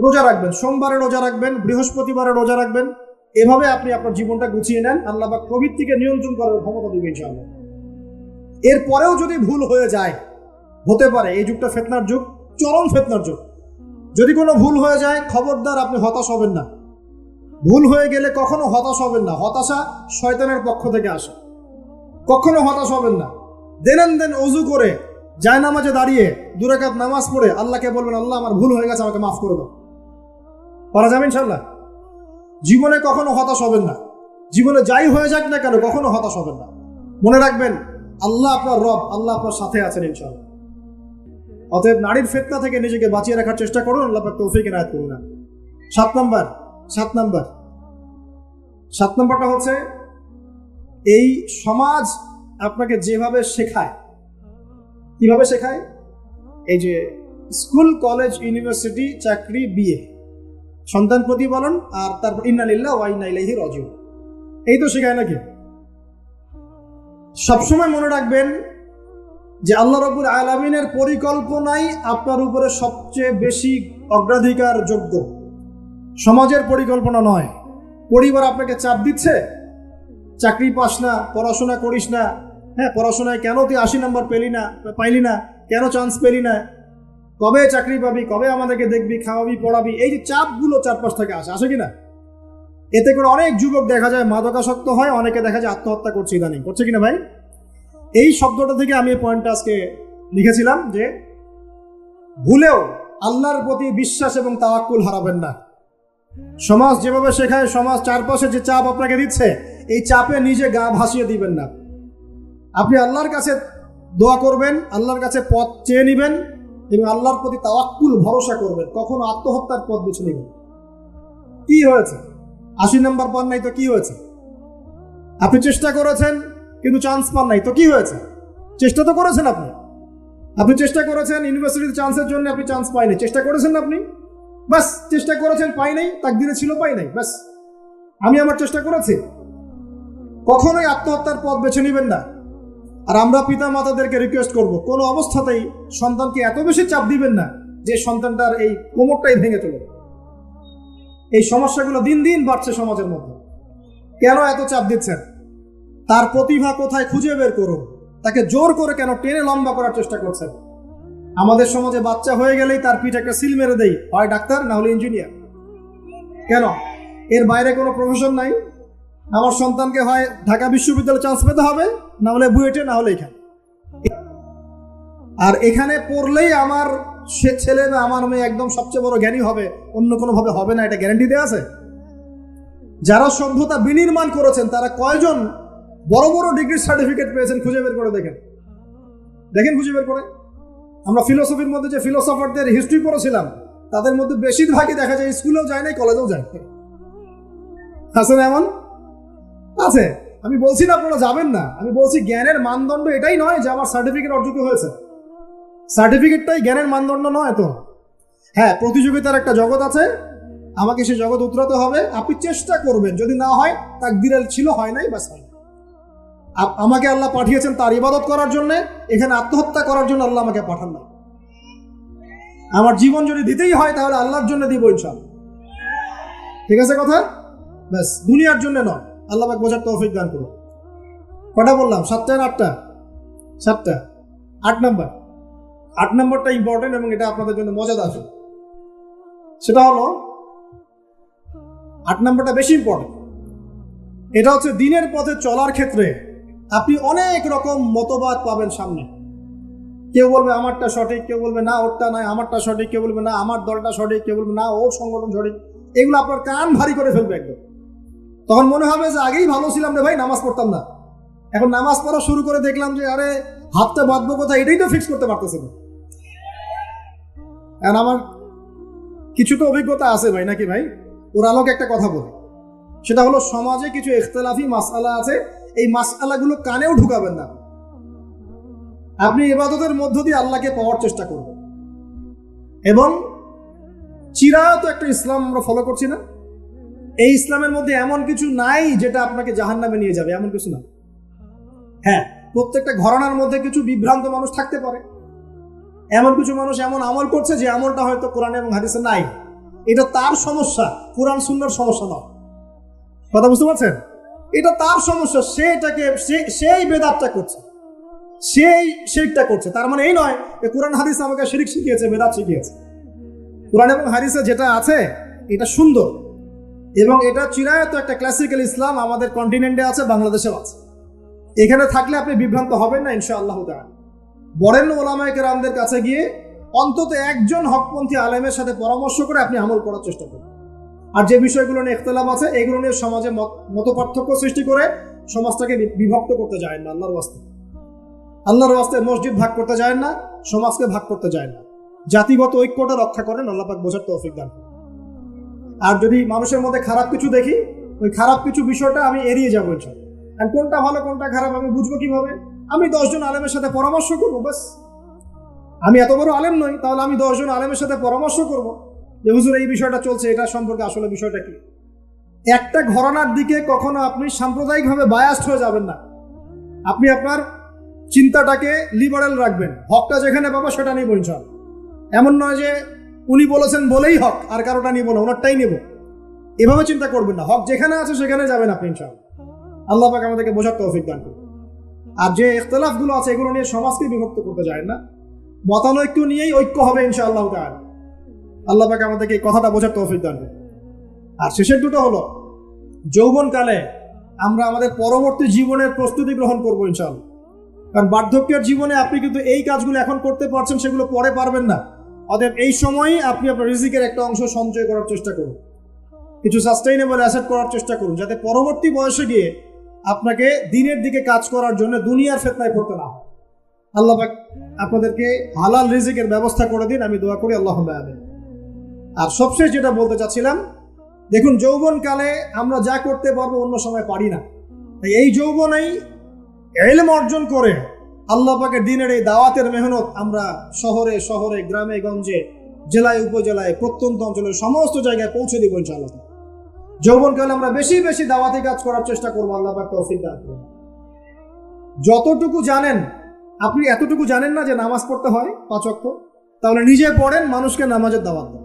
রোজা রাখবেন। সোমবারে রোজা রাখবেন, বৃহস্পতিবারে রোজা রাখবেন। এভাবে আপনি আপনার জীবনটা গুছিয়ে নেন, আল্লাহ পাক প্রবৃত্তিকে নিয়ন্ত্রণ করার ক্ষমতা দিবেন ইনশাআল্লাহ। এরপরেও যদি ভুল হয়ে যায়, হতে পারে এই যুগটা ফিতনার যুগ, চরম ফিতনার যুগ। যদি কোনো ভুল হয়ে যায়, খবরদার আপনি হতাশ হবেন না। ভুল হয়ে গেলে কখনো হতাশ হবেন না। হতাশা শয়তানের পক্ষ থেকে আসে, কখনো হতাশ হবেন না। দেন ওযু করে জায়নামাজে দাঁড়িয়ে 2 রাকাত নামাজ পড়ে আল্লাহকে বলবেন, আল্লাহ আমার ভুল হয়ে গেছে, আমাকে মাফ করে দাও। পারা যাবে ইনশাআল্লাহ। জীবনে কখনো হতাশ হবেন না। জীবনে যাই হয়ে যাক না কেন, কখনো হতাশ হবেন না। মনে রাখবেন, আল্লাহ আপনার রব, আল্লাহ আপনার সাথে আছেন ইনশাআল্লাহ। অতএব নারীর ফিতনা থেকে নিজেকে বাঁচিয়ে রাখার চেষ্টা করুন। আল্লাহ পাক তৌফিক এনায়েত করুন। 7 নাম্বারটা হচ্ছে, এই সমাজ আপনাকে যেভাবে শেখায়, কিভাবে শেখায়? এই যে স্কুল, কলেজ, ইউনিভার্সিটি, চাকরি, বিয়ে, সন্তান প্রতিপালন, আর তারপর ইন্না লিল্লাহি ওয়া ইন্না ইলাইহি রাজিউন, এই তো শেখায় নাকি? সবসময় মনে রাখবেন যে আল্লাহ রাব্বুল আলামিনের পরিকল্পনাই আপনার উপরে সবচেয়ে বেশি অগ্রাধিকার যোগ্য, সমাজের পরিকল্পনা নয়। পরিবার আপনাকে চাপ দিচ্ছে, চাকরি পাস না, পড়াশোনা করিস না, হ্যাঁ পড়াশোনায় কেন তুই 80 নম্বর পাইলি না, কেন চান্স পেলি না, কবে চাকরি পাবি, কবে আমাদেরকে দেখবি, খাওয়াবি, পড়াবি, এই যে চাপগুলো চারপাশ থেকে আসে কিনা? এতে করে অনেক যুবক দেখা যায় মাদকাসক্ত হয়, অনেকে দেখা যায় আত্মহত্যা করছে ইদানিং, করছে কিনা ভাই? এই শব্দটা থেকে আমি এই পয়েন্টটা আজকে লিখেছিলাম যে ভুলেও আল্লাহর প্রতি বিশ্বাস এবং তাওয়াক্কুল হারাবেন না। সমাজ যেভাবে শেখায়, সমাজ চারপাশে যে চাপ আপনাকে দিচ্ছে, এই চাপে নিজে গা ভাসিয়ে দিবেন না। আপনি আল্লাহর কাছে দোয়া করবেন, আল্লাহর কাছে পথ চেয়ে নেবেন এবং আল্লাহর প্রতি তাওয়াক্কুল ভরসা করবেন। কখনো আত্মহত্যার পথ বেছে নেবেন। কি হয়েছে? 80 নম্বর পান নাই তো কি হয়েছে? আপনি চেষ্টা করেছেন কিন্তু চান্স পান নাই তো কি হয়েছে? চেষ্টা তো করেছেন আপনি চেষ্টা করেছেন ইউনিভার্সিটিতে চান্সের জন্য, আপনি চান্স পাইনি, চেষ্টা করেছেন না আপনি, বাস চেষ্টা করেছেন, পাই নাই, তাকদিরে ছিল পাই নাই, বাস আমি আমার চেষ্টা করেছি। কখনোই আত্মহত্যার পথ বেছে নেবেন না। আর আমরা পিতা মাতাদেরকে রিকোয়েস্ট করব, কোনো অবস্থাতেই সন্তানকে এত বেশি চাপ দিবেন না যে সন্তানটার এই কোমরটাই ভেঙে চলে। এই সমস্যাগুলো দিন দিন বাড়ছে সমাজের মধ্যে। কেন এত চাপ দিচ্ছেন? তার প্রতিভা কোথায় খুঁজে বের করুন। তাকে জোর করে কেন টেনে লম্বা করার চেষ্টা করছেন? আমাদের সমাজে বাচ্চা হয়ে গেলেই তার পিঠে একটা সিল মেরে দেই, হয় ডাক্তার না হলে ইঞ্জিনিয়ার। কেন? এর বাইরে কোনো প্রফেশন নাই? আমার সন্তানকে হয় ঢাকা বিশ্ববিদ্যালয়ে চান্স পেতে হবে, না হলে বুয়েটে, না হলে এখানে। আর এখানে পড়লেই আমার সে ছেলে বা আমার মেয়ে একদম সবচেয়ে বড় জ্ঞানী হবে, অন্য কোনোভাবে হবে না, এটা গ্যারান্টি দেওয়া আছে? যারা সভ্যতা বিনির্মাণ করেছেন তারা কয়জন বড় বড় ডিগ্রি সার্টিফিকেট পেয়েছেন? খুঁজে বের করে দেখেন, খুঁজে বের করে। আমরা ফিলোসফির মধ্যে যে ফিলোসফারদের হিস্ট্রি পড়েছিলাম, তাদের মধ্যে বেশিরভাগই দেখা যায় স্কুলেও যায় নাই, কলেজেও যায়। আছে না এমন? আছে। আমি বলছি না আপনারা যাবেন না, আমি বলছি জ্ঞানের মানদণ্ড এটাই নয় যে আমার সার্টিফিকেট অর্জিত হয়েছে, সার্টিফিকেটটাই জ্ঞানের মানদণ্ড নয় তো। হ্যাঁ, প্রতিযোগিতার একটা জগৎ আছে, আমাকে সেই জগৎ উতরাতে হবে। আপনি চেষ্টা করবেন, যদি না হয় তাকদীরে ছিল, হয় নাই, বাস হয়। আমাকে আল্লাহ পাঠিয়েছেন তার ইবাদত করার জন্য, এখানে আত্মহত্যা করার জন্য আল্লাহ আমাকে পাঠান না। আমার জীবন যদি দিতেই হয় তাহলে আল্লাহর জন্য দিব ইনশাআল্লাহ। ঠিক আছে কথা? ব্যাস, দুনিয়ার জন্য নয়। আল্লাহ পাক বোঝার তৌফিক দান করুন। কটা বললাম? 7টা না 8টা? 7টা। 8 নাম্বার, 8 নম্বরটা ইম্পর্টেন্ট এবং এটা আপনাদের জন্য মজাদার। সেটা হলো 8 নম্বরটা বেশি ইম্পর্টেন্ট। এটা হচ্ছে দিনের পথে চলার ক্ষেত্রে আপনি অনেক রকম মতবাদ পাবেন সামনে। কেউ বলবে আমারটা সঠিক, কেউ বলবে না ওরটা নয়, আমারটা সঠিক, কেউ বলবে না আমার দলটা সঠিক, কেউ বলবে না ওর সংগঠন সঠিক। এগুলো আপনার কান ভারী করে ফেলবে একদম। তখন মনে হবে যে আগেই ভালো ছিলাম রে ভাই, নামাজ পড়তাম না, এখন নামাজ পড়া শুরু করে দেখলাম যে আরে হাতটা বাঁধবো কোথায় এটাই তো ফিক্স করতে পারতেছে না। এখন আমার কিছু তো অভিজ্ঞতা আছে ভাই, নাকি ভাই? ওর আলোকে একটা কথা বলি, সেটা হলো সমাজে কিছু ইখতিলাফি মাসআলা আছে, এই মাসআলাগুলো কানেও ঢুকাবেন না। আপনি ইবাদতের মধ্য দিয়ে আল্লাহকে পাওয়ার চেষ্টা করবেন। এবং চিরায়ত একটা ইসলাম আমরা ফলো করছি না, এই ইসলামের মধ্যে এমন কিছু নাই যেটা আপনাকে জাহান্নামে নিয়ে যাবে, এমন কিছু না। হ্যাঁ, প্রত্যেকটা ঘরানার মধ্যে কিছু বিভ্রান্ত মানুষ থাকতে পারে, এমন কিছু মানুষ এমন আমল করছে যে আমলটা হয়তো কোরআন এবং হাদিসে নাই। এটা তার সমস্যা, কোরআন সুন্নাহর সমস্যা নয়। কথা বুঝতে পারছেন? এটা তার সমস্যা, সে এটাকে সেই বেদাতটা করছে, সেই শিরকটা করছে। তার মানে এই নয় যে কোরআন হাদিস আমাকে শিরক শিখিয়েছে, বেদাত শিখিয়েছে। কোরআন এবং হাদিসে যেটা আছে এটা সুন্দর এবং এটা চিরায়ত একটা ক্লাসিক্যাল ইসলাম আমাদের কন্টিনেন্টে আছে, বাংলাদেশেও আছে। এখানে থাকলে আপনি বিভ্রান্ত হবেন না ইনশাআল্লাহ তাআলা। বরেণ্য ওলামায়ে কেরামদের কাছে গিয়ে অন্তত একজন হকপন্থী আলেমের সাথে পরামর্শ করে আপনি আমল করার চেষ্টা করুন। আর যে বিষয়গুলো নিয়ে ইখতিলাফ আছে এগুলো নিয়ে সমাজে মত পার্থক্য সৃষ্টি করে সমাজটাকে বিভক্ত করতে যায় না। আল্লাহর ওয়াস্তে মসজিদ ভাগ করতে যায় না, সমাজকে ভাগ করতে যায় না। জাতিগত ঐক্যটা রক্ষা করেন, আল্লাহ পাক বোঝার তৌফিক দান করেন। আর যদি মানুষের মধ্যে খারাপ কিছু দেখি, ওই খারাপ কিছু বিষয়টা আমি এড়িয়ে যাবো ইনশাআল্লাহ। আর কোনটা ভালো কোনটা খারাপ আমি বুঝবো কিভাবে? আমি 10 জন আলেমের সাথে পরামর্শ করবো, বাস। আমি এত বড় আলেম নই, তাহলে আমি 10 জন আলেমের সাথে পরামর্শ করবো যে হুজুর এই বিষয়টা চলছে, এটা সম্পর্কে আসলে বিষয়টা কি। একটা ঘরানার দিকে কখনো আপনি সাম্প্রদায়িকভাবে বায়াসড হয়ে যাবেন না। আপনি আপনার চিন্তাটাকে লিবারেল রাখবেন, হকটা যেখানে পাবো সেটা নিব ইনশাআল্লাহ। এমন নয় যে উনি বলেছেন বলেই হক আর কারোটা নিব না, ওনারটাই নেব, এভাবে চিন্তা করবেন না। হক যেখানে আছে সেখানে যাবেন আপনি ইনশাআল্লাহ। আল্লাহ পাক আমাদেরকে বোঝার তৌফিক দান করুন। আর যে ইখতিলাফগুলো আছে এগুলো নিয়ে সমাজকে বিভক্ত করতে যায় না, মতানৈক্য নিয়েই ঐক্য হবে ইনশাআল্লাহ তাআলা। আল্লাহ পাক আমাদেরকে এই কথাটা বোঝার তৌফিক দান করুন। আর শেষের দুটো হলো যৌবনকালে আমরা আমাদের পরবর্তী জীবনের প্রস্তুতি গ্রহণ করবো ইনশাআল্লাহ। কারণ বার্ধক্যের জীবনে আপনি কিন্তু এই কাজগুলো এখন করতে পারছেন, সেগুলো পরে পারবেন না। অতএব এই সময়ই আপনি আপনার রিজিকের একটা অংশ সঞ্চয় করার চেষ্টা করুন, কিছু সাস্টেইনেবল অ্যাসেট করার চেষ্টা করুন, যাতে পরবর্তী বয়সে গিয়ে আপনাকে দিনের দিকে কাজ করার জন্য দুনিয়ার ফিতনায় পড়তে না হয়। আল্লাহ পাক আপনাদেরকে হালাল রিজিকের ব্যবস্থা করে দিন, আমি দোয়া করি আল্লাহুম্মা আমিন। আর সবশেষ যেটা বলতে চাচ্ছিলাম, দেখুন যৌবনকালে আমরা যা করতে পারবো অন্য সময় পারি না। তাই এই যৌবনেই ইলম অর্জন করে আল্লাহ পাকের দ্বীনের এই দাওয়াতের মেহনত আমরা শহরে শহরে, গ্রামে গঞ্জে, জেলায় উপজেলায়, প্রত্যন্ত অঞ্চলের সমস্ত জায়গায় পৌঁছে দিব ইনশাআল্লাহ। যৌবনকালে আমরা বেশি বেশি দাওয়াতি কাজ করার চেষ্টা করবো, আল্লাহ পাক তৌফিক দান করুন। যতটুকু জানেন, আপনি এতটুকু জানেন না যে নামাজ পড়তে হয় 5 ওয়াক্ত, তাহলে নিজে পড়েন, মানুষকে নামাজের দাওয়াত দেন।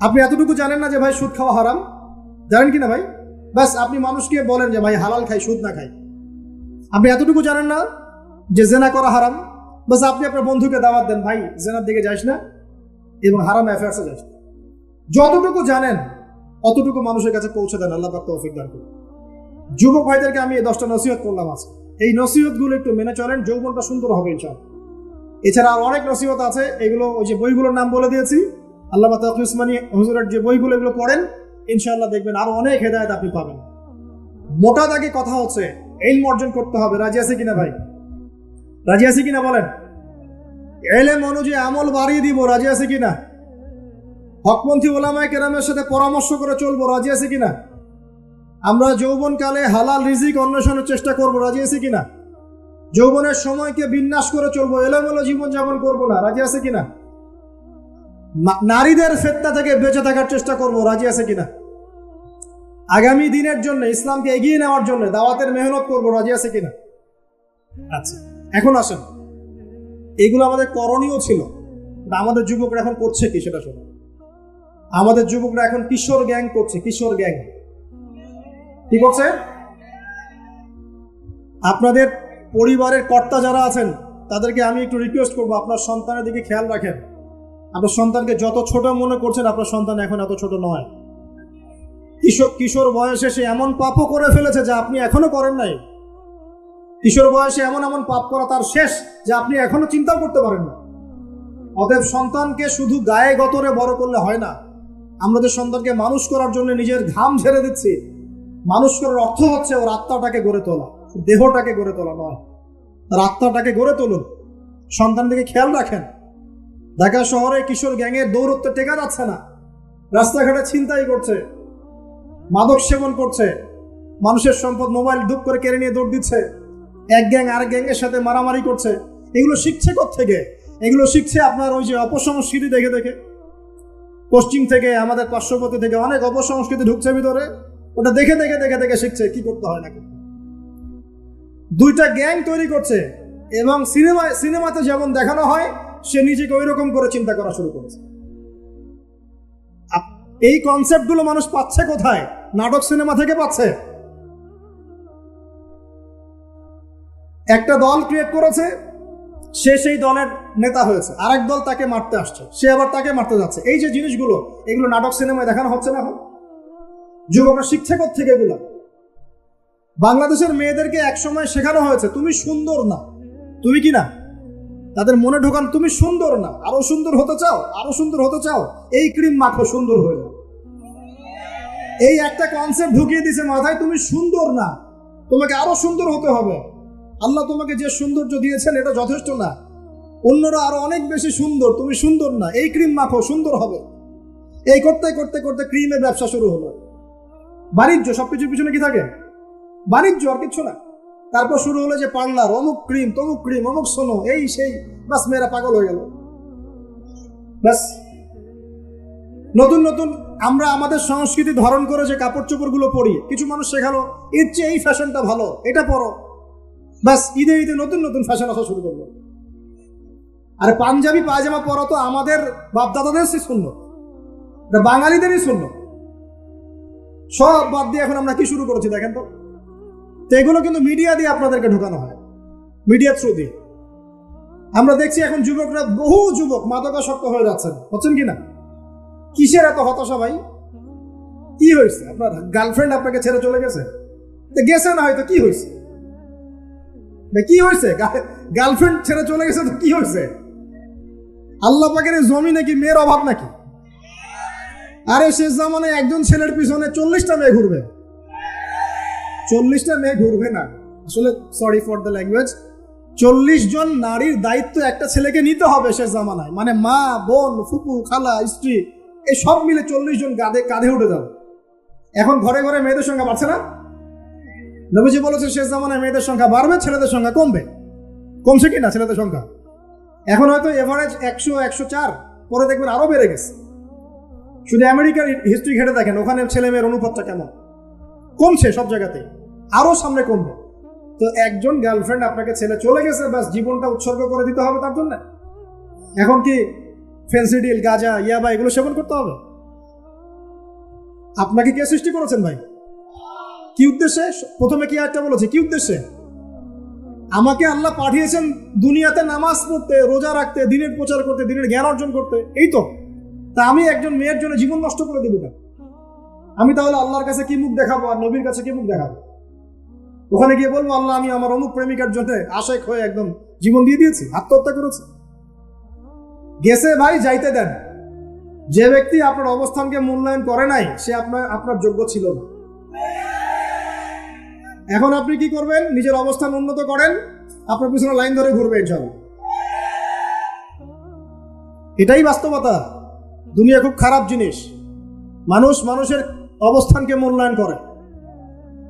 আপনি এতটুকু জানেন না যে ভাই সুদ খাওয়া হারাম, জানেন কি না ভাই? ব্যাস আপনি মানুষকে বলেন যে ভাই হালাল খাই, সুদ না খাই। আপনি এতটুকু জানেন না যে জেনা করা হারাম, বাস আপনি আপনার বন্ধুকে দাওয়াত দেন, ভাই জেনার দিকে যাইস না এবং হারাম অ্যাফেয়ার্সে যাইস না। যতটুকু জানেন অতটুকু মানুষের কাছে পৌঁছে দেন, আল্লাহ পাক তৌফিক দান করুন। যুবক ভাইদেরকে আমি এই 10টা নসিহত করলাম আজকে, এই নসিহতগুলো একটু মেনে চলেন, যৌবনটা সুন্দর হবে ইনশাআল্লাহ। এছাড়া আর অনেক নসিহত আছে, এগুলো ওই যে বইগুলোর নাম বলে দিয়েছি, আল্লামা তাকি উসমানী হুজুরের যে বইগুলো এগুলো পড়েন, ইনশাআল্লাহ দেখবেন আরো অনেক হেদায়েত আপনি পাবেন। মোটা দাগে কথা হচ্ছে ইলম অর্জন করতে হবে। রাজি আছে কিনা ভাই? রাজি আছে কিনা বলেন? ইলম অনুযায়ী আমল বাড়িয়ে দিব, রাজি আছে কিনা? হকপন্থী ওলামায়ে কেরামের সাথে পরামর্শ করে চলবো, রাজি আছে কিনা? আমরা যৌবনকালে হালাল রিজিক অন্বেষণের চেষ্টা করবো, রাজি আছি কিনা? যৌবনের সময়কে বিন্যাস করে চলবো, এলোমেলো জীবনযাপন করবো না, রাজি আছে কিনা? নারীদের ফিতনা থেকে বেঁচে থাকার চেষ্টা করবো, রাজি আছে কিনা? আগামী দিনের জন্য, ইসলামকে এগিয়ে নেওয়ার জন্য দাওয়াতের মেহনত করবো, রাজি আছে কিনা? আচ্ছা, এখন আসেন, এগুলো আমাদের করণীয় ছিল, আমাদের যুবকরা এখন করছে কি সেটা শোনো। আমাদের যুবকরা এখন কিশোর গ্যাং করছে। কিশোর গ্যাং কি করছে? আপনাদের পরিবারের কর্তা যারা আছেন তাদেরকে আমি একটু রিকোয়েস্ট করবো, আপনার সন্তানের দিকে খেয়াল রাখেন। আপনার সন্তানকে যত ছোট মনে করছেন, আপনার সন্তান এখন এত ছোট নয়। কিশোর বয়সে সে এমন পাপও করে ফেলেছে যা আপনি এখনো করেন নাই। কিশোর বয়সে এমন এমন পাপ করা তার শেষ যা আপনি এখনো চিন্তাও করতে পারেন না। অতএব সন্তানকে শুধু গায়ে গতরে বড় করলে হয় না। আমরা যে সন্তানকে মানুষ করার জন্য নিজের ঘাম ঝেড়ে দিচ্ছি, মানুষ করার অর্থ হচ্ছে ওর আত্মাটাকে গড়ে তোলা, দেহটাকে গড়ে তোলা নয়, তার আত্মাটাকে গড়ে তুলুন। সন্তান দিকে খেয়াল রাখেন। ঢাকা শহরে কিশোর গ্যাংয়ের দৌরত্বে টেকা যাচ্ছে না। রাস্তাঘাটে ছিনতাই করছে, মাদক সেবন করছে, মানুষের সম্পদ মোবাইল ধুপ করে কেড়ে নিয়ে দৌড় দিচ্ছে, এক গ্যাং আরেক গ্যাংয়ের সাথে মারামারি করছে। এগুলো শিখছে কোত্থেকে? এগুলো শিখছে আপনার ওই যে অপসংস্কৃতি দেখে দেখে। পশ্চিম থেকে, আমাদের পার্শ্ববর্তী থেকে অনেক অপসংস্কৃতি ঢুকছে ভিতরে, ওটা দেখে দেখে দেখে দেখে শিখছে কি করতে হয় না। দুইটা গ্যাং তৈরি করছে এবং সিনেমাতে যেমন দেখানো হয় সে নিজেকে ওই রকম করে চিন্তা করা শুরু করেছে। এই কনসেপ্টগুলো মানুষ পাচ্ছে কোথায়? নাটক সিনেমা থেকে পাচ্ছে। একটা দল ক্রিয়েট করেছে, সে সেই দলের নেতা হয়েছে, আরেক দল তাকে মারতে আসছে, সে আবার তাকে মারতে যাচ্ছে। এই যে জিনিসগুলো, এগুলো নাটক সিনেমায় দেখানো হচ্ছে না এখন? যুবকরা শিখছে কোত্থেকে এগুলো? বাংলাদেশের মেয়েদেরকে একসময় শেখানো হয়েছে তুমি সুন্দর না, তুমি কি না, তাদের মনে ঢোকান তুমি সুন্দর না, আরো সুন্দর হতে চাও, আরো সুন্দর হতে চাও, এই ক্রিম মাখো, সুন্দর হয়ে যাও। এই একটা কনসেপ্ট ঢুকিয়ে দিছে মাথায়, তুমি সুন্দর না, তোমাকে আরো সুন্দর হতে হবে। আল্লাহ তোমাকে যে সৌন্দর্য দিয়েছেন এটা যথেষ্ট না, অন্যরা আরো অনেক বেশি সুন্দর, তুমি সুন্দর না, এই ক্রিম মাখো, সুন্দর হবে। এই করতে করতে করতে ক্রিমের ব্যবসা শুরু হলো। বাণিজ্য, সবকিছুর পিছনে কি থাকে? বাণিজ্য, আর কিছু না। তারপর শুরু হলো যে পার্লার, অমুক ক্রিম, তমুক ক্রিম, অমুক সোনো, এই সেই, বাস মেয়েরা পাগল হয়ে গেল। ব্যাস নতুন নতুন আমরা আমাদের সংস্কৃতি ধারণ করে যে কাপড় চোপড় গুলো পরি, কিছু মানুষ শেখালো এর চেয়ে এই ফ্যাশনটা ভালো, এটা পরো। ব্যাস ঈদে ঈদে নতুন নতুন ফ্যাশন আসা শুরু করলো। আর পাঞ্জাবি পায়জামা পরা তো আমাদের বাপদাদাদের শূন্য, বাঙালিদেরই শূন্য। সব বাদ দিয়ে এখন আমরা কি শুরু করেছি দেখেন তো। এগুলো কিন্তু মিডিয়া দিয়ে আপনাদেরকে ঢোকানো হয়, মিডিয়া থ্রু দিয়ে। আমরা দেখছি এখন যুবকরা, বহু যুবক মাদকাসক্ত হয়ে যাচ্ছেন, হচ্ছেন কিনা? কিসের এত হতাশা ভাই? কি হয়েছে? আপনার গার্লফ্রেন্ড আপনাকে ছেড়ে চলে গেছে? গেছে না হয়তো, কি হয়েছে? কি হয়েছে? গার্লফ্রেন্ড ছেড়ে চলে গেছে তো কি হয়েছে? আল্লাহ পাকের জমি নাকি মেয়ের অভাব নাকি? আরে শেষ জামানায় একজন ছেলের পিছনে 40টা মেয়ে ঘুরবে। 40টা মেয়ে ঘুরবে না, আসলে সরি ফর দ্য ল্যাঙ্গুয়েজ, 40 জন নারীর দায়িত্ব একটা ছেলেকে নিতে হবে শেষ জামানায়। মানে মা, বোন, ফুপু, খালা, স্ত্রী, এই সব মিলে 40 জন কাঁধে উঠে যাবে। এখন ঘরে ঘরে মেয়েদের সংখ্যা বাড়ছে না? নবীজি বলেছে শেষ জামানায় মেয়েদের সংখ্যা বাড়বে, ছেলেদের সংখ্যা কমবে। কমছে কিনা ছেলেদের সংখ্যা? এখন হয়তো এভারেজ 100, 104, পরে দেখবেন আরো বেড়ে গেছে। শুধু আমেরিকার হিস্ট্রি ঘেটে দেখেন, ওখানে ছেলে মেয়ের অনুপাতটা কেমন। কমছে সব জায়গাতে, আরো সামনে কমবে। তো একজন গার্লফ্রেন্ড আপনাকে ছেলে চলে গেছে, ব্যাস জীবনটা উৎসর্গ করে দিতে হবে তার জন্য। এখন কি ফেন্সিডিল, গাঁজা, ইয়াবা এগুলো সেবন করতে হবে? আপনাকে কে সৃষ্টি করেছেন ভাই? কি উদ্দেশ্যে? প্রথমে কি একটা বলেছি, কি উদ্দেশ্যে? আমাকে আল্লাহ পাঠিয়েছেন দুনিয়াতে নামাজ পড়তে, রোজা রাখতে, দিনের প্রচার করতে, দিনের জ্ঞান অর্জন করতে, এই তো। তা আমি একজন মেয়ের জন্য জীবন নষ্ট করে দিব কেন? আমি তাহলে আল্লাহর কাছে কি মুখ দেখাবো আর নবীর কাছে কি মুখ দেখাবো? ওখানে গিয়ে বলবো আল্লাহ আমি আমার অমুক প্রেমিকার জন্য আশেক হয়ে একদম জীবন দিয়ে দিয়েছি, আত্মহত্যা করেছি। গেছে ভাই, যাইতে দেন। যে ব্যক্তি আপনার অবস্থানকে মূল্যায়ন করে নাই সে আপনার যোগ্য ছিল না। এখন আপনি কি করবেন? নিজের অবস্থান উন্নত করেন, আপনার পিছনে লাইন ধরে ঘুরবে ইনশাআল্লাহ। এটাই বাস্তবতা। দুনিয়া খুব খারাপ জিনিস। মানুষের অবস্থানকে মূল্যায়ন করে।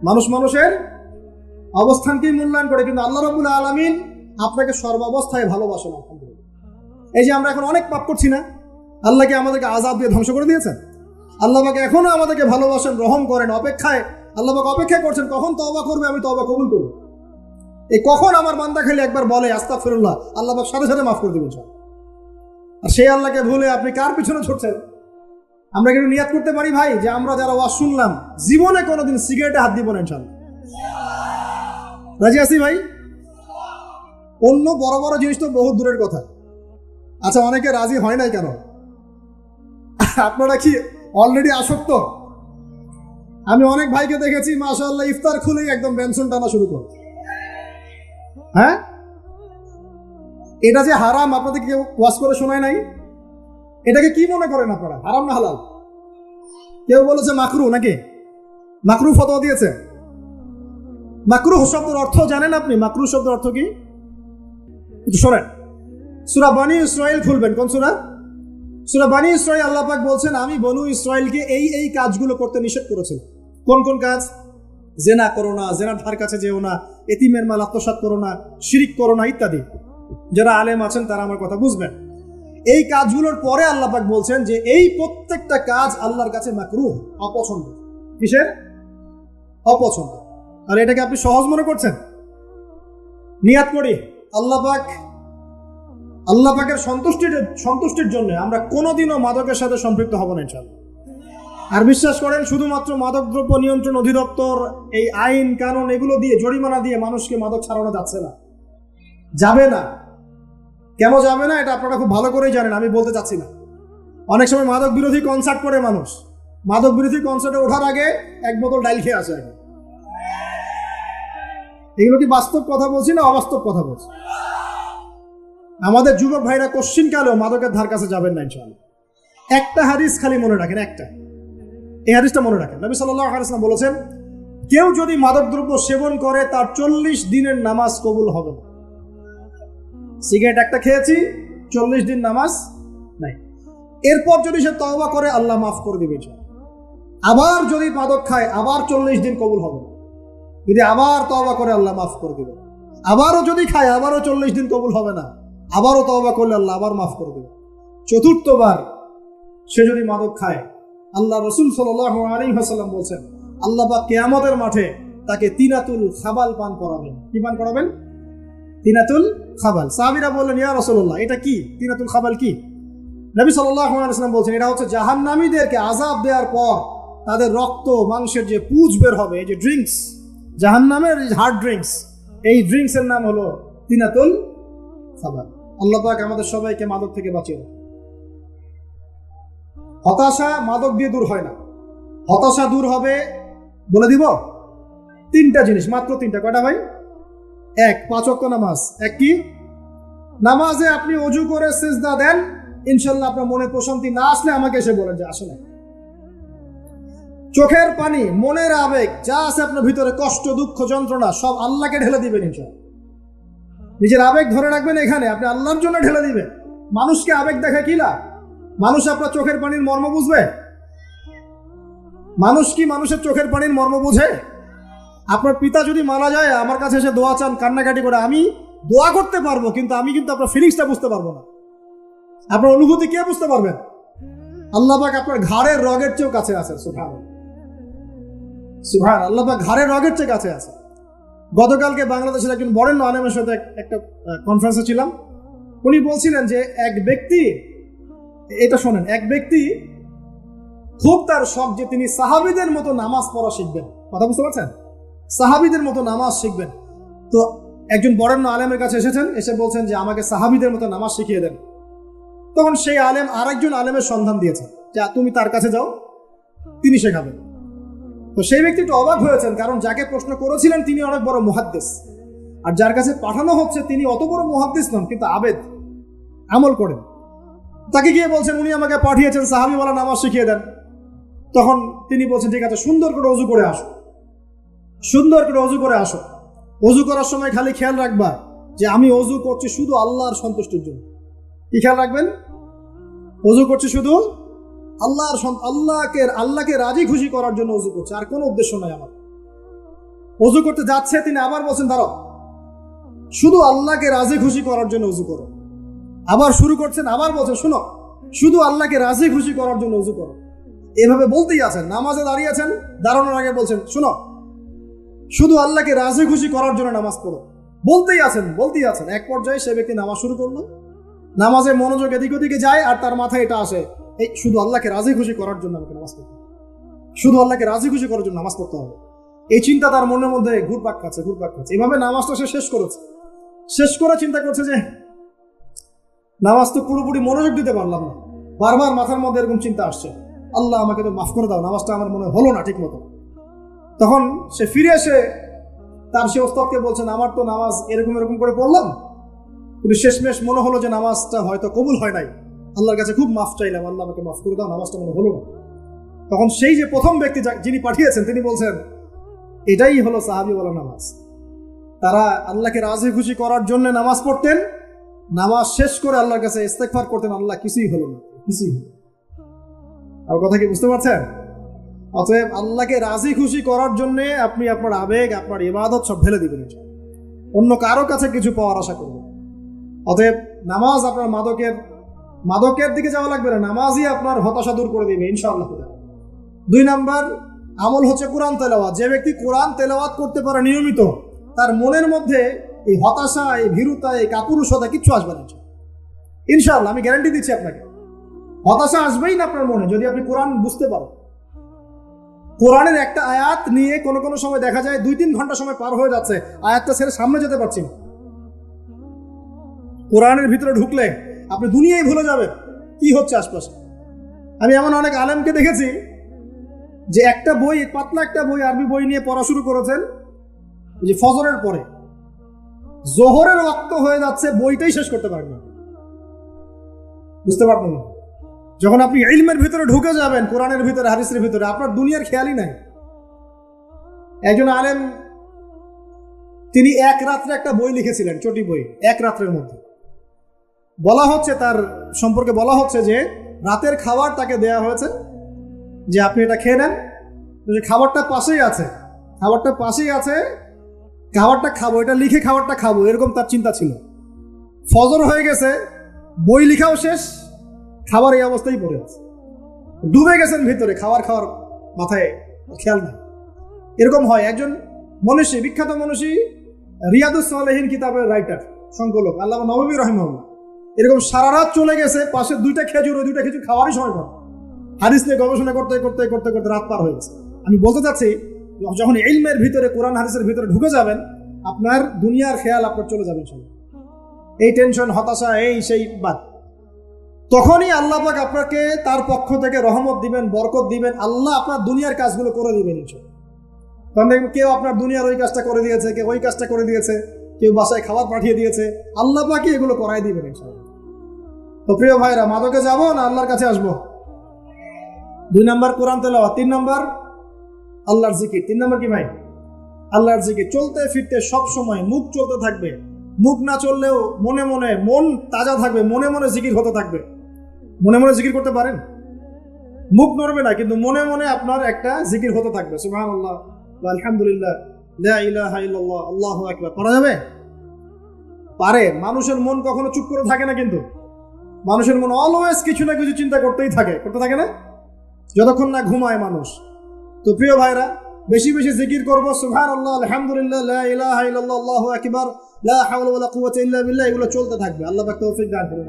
মানুষ মানুষের অবস্থানকেই মূল্যায়ন করে, কিন্তু আল্লাহ রাব্বুল আলামিন আপনাকে সর্বাবস্থায় ভালোবাসেন। আলহামদুলিল্লাহ। এই যে আমরা এখন অনেক পাপ করছি না, আল্লাহকে আমাদেরকে আযাব দিয়ে ধ্বংস করে দিয়েছেন। আল্লাহ পাক এখনো আমাদেরকে ভালোবাসেন, রহম করেন, অপেক্ষায় আল্লাহ পাক অপেক্ষা করছেন কখন তওবা করবে, আমি তওবা কবুল করব। এই কখন আমার বান্দা খালি একবার বলে আস্তাগফিরুল্লাহ, আল্লাহ পাক সাথে সাথে মাফ করে দিবেন। আর সেই আল্লাহকে ভুলে আপনি কার পিছনে ছুটছেন? আমরা কিন্তু নিয়াত করতে পারি ভাই যে আমরা যারা ওয়াজ শুনলাম জীবনে কোনোদিন সিগারেটে হাত দিব না ইনশাআল্লাহ। রাজি আছি ভাই? অন্য বড় বড় জিনিস তো বহু দূরের কথা। আচ্ছা, অনেকে রাজি হয় নাই কেন? আপনারা কি অলরেডি আসক্ত? আমি অনেক ভাইকে দেখেছি মাশাআল্লাহ ইফতার খুলেই একদম বেনসন টানা শুরু করে। হ্যাঁ, এটা যে হারাম আপনাদের কেউ ওয়াজ করে শোনায় নাই? এটাকে কি মনে করেন আপনারা, হারাম না হালাল? কেউ বলেছে মাকরু, নাকি মাকরু ফতোয়া দিয়েছে? মাকরু শব্দের অর্থ জানেন আপনি? মাকরু শব্দের অর্থ কি একটু শোনেন। সূরা বনী ইসরাইল খুলবেন। কোন সূরা? সূরা বনী ইসরাইল। আল্লাহ পাক বলছেন আমি বনু ইসরাইলকে এই কাজগুলো করতে নিষেধ করেছি। কোন কোন কাজ? জেনা করো না, জেনার ধার কাছে যেও না, এতিমের মাল আত্মসাৎ করো না, শিরিক করো না ইত্যাদি। যারা আলেম আছেন তারা আমার কথা বুঝবেন। এই কাজগুলোর পরে আল্লাহ পাক বলছেন যে এই প্রত্যেকটা কাজ আল্লাহর কাছে মাকরুহ, অপছন্দ। কিসের? অপছন্দ। আর এটাকে আপনি সহজ মনে করছেন? নিয়াত করি আল্লাহ পাকের সন্তুষ্টির জন্য আমরা কোনোদিনও মাদকের সাথে সম্পৃক্ত হব না ইনশাআল্লাহ। আর বিশ্বাস করেন, শুধুমাত্র মাদকদ্রব্য নিয়ন্ত্রণ অধিদপ্তর এই আইন কানুন এগুলো দিয়ে জরিমানা দিয়ে মানুষকে মাদক ছাড়ানো যাচ্ছে না, যাবে না। কেন যাবে না এটা আপনারা খুব ভালো করেই জানেন, আমি বলতে চাচ্ছি না। অনেক সময় মাদক বিরোধী কনসার্ট করে মানুষ, মাদক বিরোধী কনসার্টে ওঠার আগে এক বোতল ডাইল খেয়ে আসে। এগুলো কি বাস্তব কথা বলছি না অবাস্তব কথা বলছি? আমাদের যুবক ভাইরা কোশ্চিন কালেও মাদকের ধার কাছে যাবেন না ইনশাআল্লাহ। একটা হাদিস খালি মনে রাখেন, এই হাদিসটা মনে রাখেন। নবী সাল্লাল্লাহু আলাইহি ওয়াসাল্লাম বলেছেন, কেউ যদি মাদকদ্রব্য সেবন করে তার 40 দিনের নামাজ কবুল হবে না। সিগারেট একটা খেয়েছি, 40 দিন নামাজ নাই। এরপর যদি সে তওবা করে আল্লাহ মাফ করে দিবে। আবার যদি মাদক খায় আবার 40 দিন কবুল হবে। যদি আবার তওবা করে আল্লাহ মাফ করে দিবে। আবারও যদি খায় আবারও 40 দিন কবুল হবে না। আবারও তওবা করলে আল্লাহ আবার মাফ করে দিবে। চতুর্থবার সে যদি মাদক খায়, আল্লাহ রাসূল সাল্লাল্লাহু আলাইহি ওয়াসাল্লাম বলেন আল্লাহ পাক কিয়ামতের মাঠে তাকে তিনাতুল খাবাল পান করাবেন। কি পান করাবেন? তিনাতুল খাবাল। সাহাবীরা বললেন, ইয়া রাসূলুল্লাহ, এটা কি তিনাতুল খাবাল? কি? নবী সাল্লাল্লাহু আলাইহি ওয়াসাল্লাম বলেন, এটা হচ্ছে জাহান্নামীদেরকে আযাব দেওয়ার পর তাদের রক্ত মাংসের যে পুঁজ বের হবে, এই যে ড্রিঙ্কস, জাহান্নামের হার্ড ড্রিঙ্কস, এই ড্রিঙ্কসের নাম হলো তিনাতুল খাবাল। আল্লাহ পাক আমাদের সবাইকে মাদক থেকে বাঁচিয়ে রাখুন। হতাশা মাদক দিয়ে দূর হয় না। হতাশা দূর হবে, বলে দিব, 3টা জিনিস, মাত্র 3টা। কয়টা ভাই? 1, 5 ওয়াক্ত নামাজ। এক কি? নামাজে আপনি ওযু করে সিজদা দেন, ইনশাআল্লাহ আপনার মনে প্রশান্তি না আসলে আমাকে এসে বলেন যে আসে না। চোখের পানি, মনের আবেগ যা আছে আপনার ভিতরে, কষ্ট, দুঃখ, যন্ত্রণা সব আল্লাহকে ঢেলে দিবেন ইনশাআল্লাহ। নিজের আবেগ ধরে রাখবেন এখানে, আপনি আল্লাহর জন্য ঢেলে দিবেন। মানুষকে আবেগ দেখে কি লাভ? মানুষ আপনার চোখের পানির মর্ম বুঝবে? মানুষ কি মানুষের চোখের পানির মর্ম বুঝে? আপনার পিতা যদি মারা যায়, আমার কাছে এসে দোয়া চান, কান্নাকাটি করে, আমি দোয়া করতে পারবো, কিন্তু আমি কিন্তু আপনার ফিলিংসটা বুঝতে পারবো না। আপনার অনুভূতি কে বুঝতে পারবেন? আল্লাহ পাক আপনার ঘাড়ের রগের চেয়েও কাছে আছে। সুবহান আল্লাহ পাক ঘাড়ের রগের চেয়ে কাছে আছে। গতকালকে বাংলাদেশের একজন বরেণ্য আলেমের সাথে একটা কনফারেন্সে ছিলাম। উনি বলছিলেন যে এক ব্যক্তি, এটা শোনেন, এক ব্যক্তি খুব তার শখ যে তিনি সাহাবীদের মতো নামাজ পড়া শিখবেন। কথা বুঝতে পারছেন? সাহাবীদের মতো নামাজ শিখবেন। তো একজন বরেণ্য আলেমের কাছে এসেছেন, এসে বলছেন যে আমাকে সাহাবীদের মতো নামাজ শিখিয়ে দেন। তখন সেই আলেম আরেকজন আলেমের সন্ধান দিয়েছেন যে তুমি তার কাছে যাও, তিনি শেখাবেন। তো সেই ব্যক্তি একটু অবাক হয়েছেন, কারণ যাকে প্রশ্ন করেছিলেন তিনি অনেক বড় মুহাদ্দিস, আর যার কাছে পাঠানো হচ্ছে তিনি অত বড় মুহাদ্দিস নন, কিন্তু আবেদ, আমল করেন। তাকে গিয়ে বলছেন উনি আমাকে পাঠিয়েছেন সাহাবীওয়ালা নামাজ শিখিয়ে দেন। তখন তিনি বলছেন ঠিক আছে, সুন্দর করে ওযু করে আসো, সুন্দর করে ওযু করে আসো। ওযু করার সময় খালি খেয়াল রাখবা যে আমি ওযু করছি শুধু আল্লাহর সন্তুষ্টির জন্য। কি খেয়াল রাখবেন? ওযু করছি শুধু আল্লাহকে রাজি খুশি করার জন্য ওযু করছে, আর কোনো উদ্দেশ্য নাই আমার। ওযু করতে যাচ্ছে, তিনি আবার বলছেন দাঁড়াও, শুধু আল্লাহকে রাজি খুশি করার জন্য ওযু করো। আবার শুরু করছেন, আবার বলছেন শুনো, শুধু আল্লাহকে রাজি খুশি করার জন্য ওযু করো। এভাবে বলতেই আছেন, নামাজে দাঁড়িয়েছেন, দাঁড়ানোর আগে বলছেন শুনো, শুধু আল্লাহকে রাজি খুশি করার জন্য নামাজ পড়ো। বলতেই আছেন। এক পর্যায়ে সে ব্যক্তি নামাজ শুরু করলো, নামাজে মনোযোগ এদিক ওদিকে যায়, আর তার মাথায় এটা আসে, এই শুধু আল্লাহকে রাজি খুশি করার জন্য আমাকে নামাজ পড়তে হবে, শুধু আল্লাহকে রাজি খুশি করার জন্য নামাজ পড়তে হবে। এই চিন্তা তার মনের মধ্যে ঘুরপাক খাচ্ছে। এভাবে নামাজটা সে শেষ করেছে। শেষ করে চিন্তা করছে যে নামাজ তো পুরোপুরি মনোযোগ দিতে পারলাম না। বারবার মাথার মধ্যে এরকম চিন্তা আসছে, আল্লাহ আমাকে তো মাফ করে দাও, নামাজটা আমার মনে হলো না ঠিক মতো। তখন সে ফিরে এসে তার সে ওস্তাদকে বলছেন, আমার তো নামাজ এরকম করে পড়লাম, কিন্তু শেষমেশ মনে হলো যে নামাজটা হয়তো কবুল হয় নাই, আল্লাহর কাছে খুব মাফ চাইলাম, আল্লাহ আমাকে মাফ করে দাও, নামাজটা মনে হলো না। তখন সেই যে প্রথম ব্যক্তি যিনি পাঠিয়েছেন তিনি বলছেন, এটাই হলো সাহাবী বলা নামাজ। তারা আল্লাহকে রাজি খুশি করার জন্য নামাজ পড়তেন, নামাজ শেষ করে আল্লাহর কাছে ইস্তেগফার করতেন, আল্লাহ কিছুই হলো না, কিছুই হলো। আর কথা কি বুঝতে পারছেন? অতএব আল্লাহকে রাজি খুশি করার জন্য আপনি আপনার আবেগ, আপনার ইবাদত সব ঢেলে দিবেন, অন্য কারো কাছে কিছু পাওয়ার আশা করবেন। অতএব নামাজ আপনার মাদকের দিকে যাওয়া লাগবে না, নামাজই আপনার হতাশা দূর করে দিবে ইনশাআল্লাহ। 2 নাম্বার আমল হচ্ছে কোরআন তেলাওয়াত। যে ব্যক্তি কোরআন তেলাওয়াত করতে পারে নিয়মিত, তার মনের মধ্যে এই হতাশা, এই ভীরুতা, এই কাপুরুষতা কিচ্ছু আসবে না ইনশাআল্লাহ। আমি গ্যারান্টি দিচ্ছি আপনাকে, হতাশা আসবেই না আপনার মনে, যদি আপনি কোরআন বুঝতে পারেন। কোরআনের একটা আয়াত নিয়ে কোনো সময় দেখা যায় 2-3 ঘন্টা সময় পার হয়ে যাচ্ছে, আয়াতটা ছেড়ে সামনে যেতে পারছি না। কোরআনের ভিতরে ঢুকলে আপনি দুনিয়ায় ভুলে যাবেন কি হচ্ছে আশপাশে। আমি এমন অনেক আলেমকে দেখেছি যে একটা বই, পাতলা একটা বই, আরবি বই নিয়ে পড়া শুরু করেছেন, যে ফজরের পরে জোহরের ওয়াক্ত হয়ে যাচ্ছে, বইটাই শেষ করতে পারবেন না। বুঝতে পারবেন না? যখন আপনি ইলমের ভিতরে ঢুকে যাবেন, কোরআনের ভিতরে, হাদিসের ভিতরে, আপনার দুনিয়ার খেয়ালই নাই। একজন আলেম তিনি এক রাত্রে একটা বই লিখেছিলেন, চটি বই, এক রাত্রের মধ্যে। বলা হচ্ছে, তার সম্পর্কে বলা হচ্ছে যে রাতের খাবার তাকে দেয়া হয়েছে, যে আপনি এটা খেয়ে নেন, খাবারটা পাশেই আছে, খাবারটা খাবো, এটা লিখে খাবারটা খাবো, এরকম তার চিন্তা ছিল। ফজর হয়ে গেছে, বই লিখাও শেষ, খাবার এই অবস্থায় পড়ে আছে, ডুবে গেছেন ভিতরে, খাওয়ার মাথায় খেয়াল নেই। এরকম হয়। একজন মনীষী, বিখ্যাত মনীষী, রিয়াদুস সালেহিন কিতাবের রাইটার, সংকলক আল্লামা নববী রাহিমাহুল্লাহ, এরকম সারা রাত চলে গেছে, পাশে 2টা খেজুর, ওই 2টা খেজুর খাওয়ারই সময় পান, হাদিস নিয়ে গবেষণা করতে রাত পার হয়ে গেছে। আমি বলতে চাচ্ছি, যখন ইলমের ভিতরে, কোরআন হাদিসের ভিতরে ঢুকে যাবেন, আপনার দুনিয়ার খেয়াল আপনার চলে যাবেন সব, এই টেনশন, হতাশা, এই সেই বাদ। তখনই আল্লাহ পাক আপনাকে তার পক্ষ থেকে রহমত দিবেন, বরকত দিবেন, আল্লাহ আপনার দুনিয়ার কাজগুলো করে দিবেন। কারণ কেউ আপনার দুনিয়ার ওই কাজটা করে দিয়েছে, কেউ ওই কাজটা করে দিয়েছে, কেউ বাসায় খাবার পাঠিয়ে দিয়েছে, আল্লাহ পাকই এগুলো করাই দিবেন ইনশাআল্লাহ। তো প্রিয় ভাইরা, মাদকে যাব না আল্লাহর কাছে আসবো? 2 নাম্বার কোরআন তেলাওয়াত, 3 নাম্বার আল্লাহর জিকির। 3 নাম্বার কি ভাই? আল্লাহর জিকির। চলতে ফিরতে সব সময় মুখ চলতে থাকবে, মুখ না চললেও মনে মনে মন তাজা থাকবে, মনে মনে জিকির হতে থাকবে। মনে মনে জিকির করতে পারেন? মুখ নড়বে না, কিন্তু মনে মনে আপনার একটা জিকির হতে থাকবে, সুবহানাল্লাহ, আলহামদুলিল্লাহ, লা ইলাহা ইল্লাল্লাহ, আল্লাহু আকবার। পারা যাবে? পারে। মানুষের মন কখনো চুপ করে থাকে না, কিন্তু মানুষের মন অলওয়েজ কিছু না কিছু চিন্তা করতে থাকে না, যতক্ষণ না ঘুমায় মানুষ। তো প্রিয় ভাইরা, বেশি বেশি জিকির করবো, সুবহানাল্লাহ, আলহামদুলিল্লাহ, লা ইলাহা ইল্লাল্লাহ, আল্লাহু আকবার, লা হাওলা ওয়ালা কুওয়াতা ইল্লা বিল্লাহ, এগুলো চলতে থাকবে। আল্লাহ পাক তৌফিক দান করুন।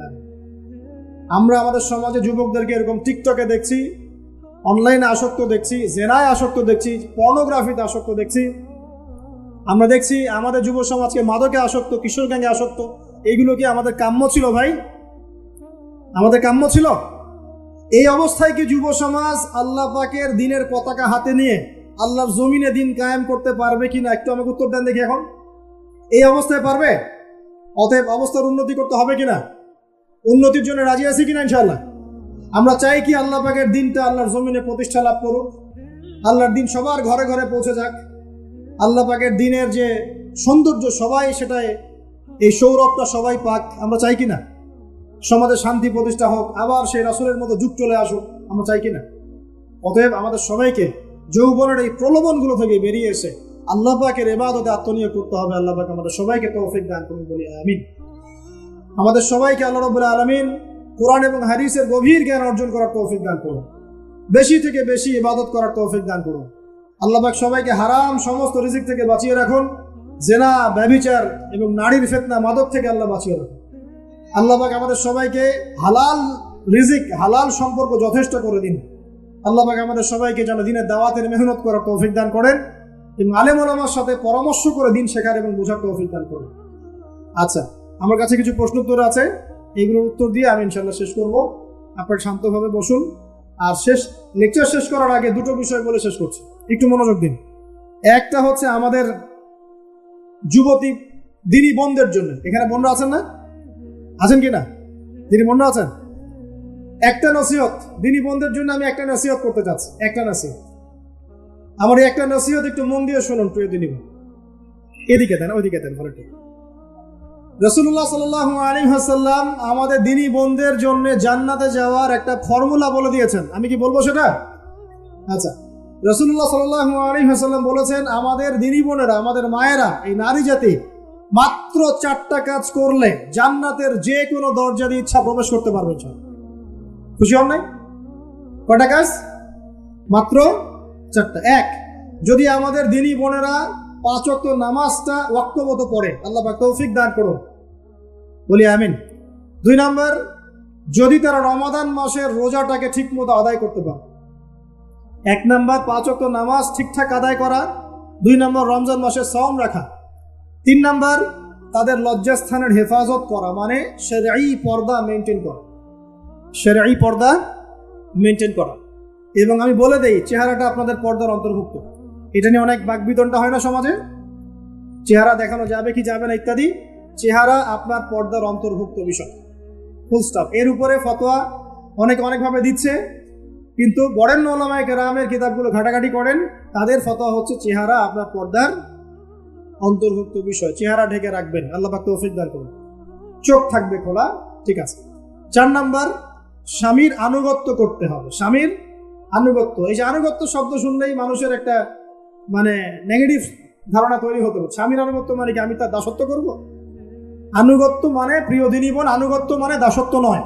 আমরা আমাদের সমাজে যুবকদেরকে এরকম টিকটকে দেখছি, অনলাইনে আসক্ত দেখছি, জেনায় আসক্ত দেখছি, পর্নোগ্রাফিতে আসক্ত দেখছি। আমরা দেখছি আমাদের যুব সমাজকে মাদকে আসক্ত, কিশোর গ্যাংয়ে আসক্ত। এইগুলো কি আমাদের কাম্য ছিল ভাই? আমাদের কাম্য ছিল? এই অবস্থায় কি যুব সমাজ আল্লাহ পাকের দিনের পতাকা হাতে নিয়ে আল্লাহর জমিনে দিন কায়েম করতে পারবে কিনা? একটু আমাকে উত্তর দেন দেখি। এখন এই অবস্থায় পারবে? অতএব অবস্থার উন্নতি করতে হবে কিনা? উন্নতির জন্য রাজি আছি কিনা ইনশাআল্লাহ? আমরা চাই কি আল্লাহ পাকের দিনটা আল্লাহর জমিনে প্রতিষ্ঠা লাভ করুক, আল্লাহর দিন সবার ঘরে ঘরে পৌঁছে যাক, আল্লাহ পাকের দিনের যে সৌন্দর্য সবাই সেটাই, এই সৌরভটা সবাই পাক, আমরা চাই কিনা? সমাজে শান্তি প্রতিষ্ঠা হোক, আবার সেই রাসূলের মতো যুগ চলে আসুক, আমরা চাই কিনা? অতএব আমাদের সবাইকে যৌবনের এই প্রলোভনগুলো থেকে বেরিয়ে এসে আল্লাহ পাকের ইবাদতে আত্মনিয়োগ করতে হবে। আল্লাহ পাক আমাদের সবাইকে তৌফিক দান করুন, বলি আমিন। আমাদের সবাইকে আল্লাহ রাব্বুল আলামিন কোরআন এবং হাদিসের গভীর জ্ঞান অর্জন করার তৌফিক দান করুন, বেশি থেকে বেশি ইবাদত করার তৌফিক দান করুন। আল্লাহ পাক সবাইকে হারাম সমস্ত রিজিক থেকে বাঁচিয়ে রাখুন, জেনা, ব্যভিচার এবং নারীর ফিতনা, মাদক থেকে আল্লাহ বাঁচিয়ে রাখুন। আল্লাহ পাক আমাদের সবাইকে হালাল রিজিক, হালাল সম্পর্ক যথেষ্ট করে দিন। আল্লাহ পাক আমাদের সবাইকে যেন দিনের দাওয়াতের মেহনত করার তৌফিক দান করেন এবং আলেম ওলামার সাথে পরামর্শ করে দিন শেখার এবং বোঝার তৌফিক দান করেন। আচ্ছা, আমার কাছে কিছু প্রশ্ন উত্তর আছে, এইগুলোর উত্তর দিয়ে আমি ইনশাল্লাহ শেষ করব। আপনারা শান্তভাবে বসুন। আর লেকচার শেষ করার আগে দুটো বিষয় বলে শেষ করছি, একটু মনোযোগ দিন। একটা হচ্ছে আমাদের যুবতী দিনী বোনদের জন্য, এখানে বোনরা আছেন না? আছেন কি না? দিনী বোনরা আছেন? একটা নসিহত দিনী বোনদের জন্য আমি একটা নসিহত করতে চাচ্ছি, একটা নসিহত। আমার এই একটা নসিহত একটু মন দিয়ে শুনুন প্রিয় দিনী বোন। এদিকে দেন, ওইদিকে দেন, ঘরে। রাসূলুল্লাহ সাল্লাল্লাহু আলাইহি ওয়াসাল্লাম আমাদের দিনী বোনদের জন্য জান্নাতে যাওয়ার একটা ফর্মুলা বলে দিয়েছেন। আমি কি বলবো সেটা? আচ্ছা, রাসূলুল্লাহ সাল্লাল্লাহু আলাইহি ওয়াসাল্লাম বলেছেন আমাদের দিনী বোনেরা, আমাদের মায়েরা, এই নারী জাতি মাত্র 4টা কাজ করলে জান্নাতের যে কোনো দরজা দিয়ে ইচ্ছা প্রবেশ করতে পারবে। খুশি হন নাই? কয়টা কাজ? মাত্র 4টা। এক, যদি আমাদের দিনী বোনেরা 5 ওয়াক্ত নামাজটা ওয়াক্তমতো পড়ে, আল্লাহ পাক তৌফিক দান করুন, বলি আমিন। 2 নাম্বার, যদি তারা রমাদান মাসের রোজাটাকে ঠিক মতো আদায় করতে পারে। 1 নাম্বার 5 ওয়াক্ত নামাজ ঠিকঠাক আদায় করা। 2 নাম্বার রমজান মাসে সাওম রাখা। 3 নাম্বার তাদের লজ্জাস্থানের হেফাজত করা, মানে শরঈ পর্দা মেনটেন করা, শরঈ পর্দা মেনটেন করা। এবং আমি বলে দেই, চেহারাটা আপনাদের পর্দার অন্তর্ভুক্ত। এটা নিয়ে অনেক বাকবিতণ্ডা হয় না সমাজে, চেহারা দেখানো যাবে কি যাবে না ইত্যাদি। চেহারা আপনার পর্দার অন্তর্ভুক্ত বিষয়, ফুল স্টপ। এর উপরে ফতোয়া অনেকভাবে দিচ্ছে, কিন্তু বরেণ্য উলামায়ে কেরামের কিতাবগুলো ঘাটাঘাটি করেন, তাদের ফতোয়া হচ্ছে চেহারা আপনার পর্দার অন্তর্ভুক্ত বিষয়, চেহারা ঢেকে রাখবেন, আল্লাহ পাক তৌফিক দান করুন। চোখ থাকবে খোলা, ঠিক আছে। 4 নাম্বার, স্বামীর আনুগত্য করতে হবে। স্বামীর আনুগত্য, এই যে আনুগত্য শব্দ শুনলেই মানুষের একটা মানে নেগেটিভ ধারণা তৈরি হতে পারে। স্বামীর আনুগত্য মানে কি আমি তার দাসত্ব করব? আনুগত্য মানে, প্রিয় দিনী বোন, আনুগত্য মানে দাসত্ব নয়।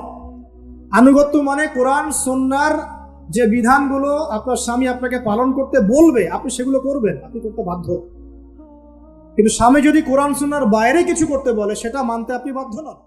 আনুগত্য মানে কোরআন সুন্নাহর যে বিধানগুলো আপনার স্বামী আপনাকে পালন করতে বলবে, আপনি সেগুলো করবেন, আপনি করতে বাধ্য। কিন্তু স্বামী যদি কোরআন সুন্নাহর বাইরে কিছু করতে বলে, সেটা মানতে আপনি বাধ্য নন।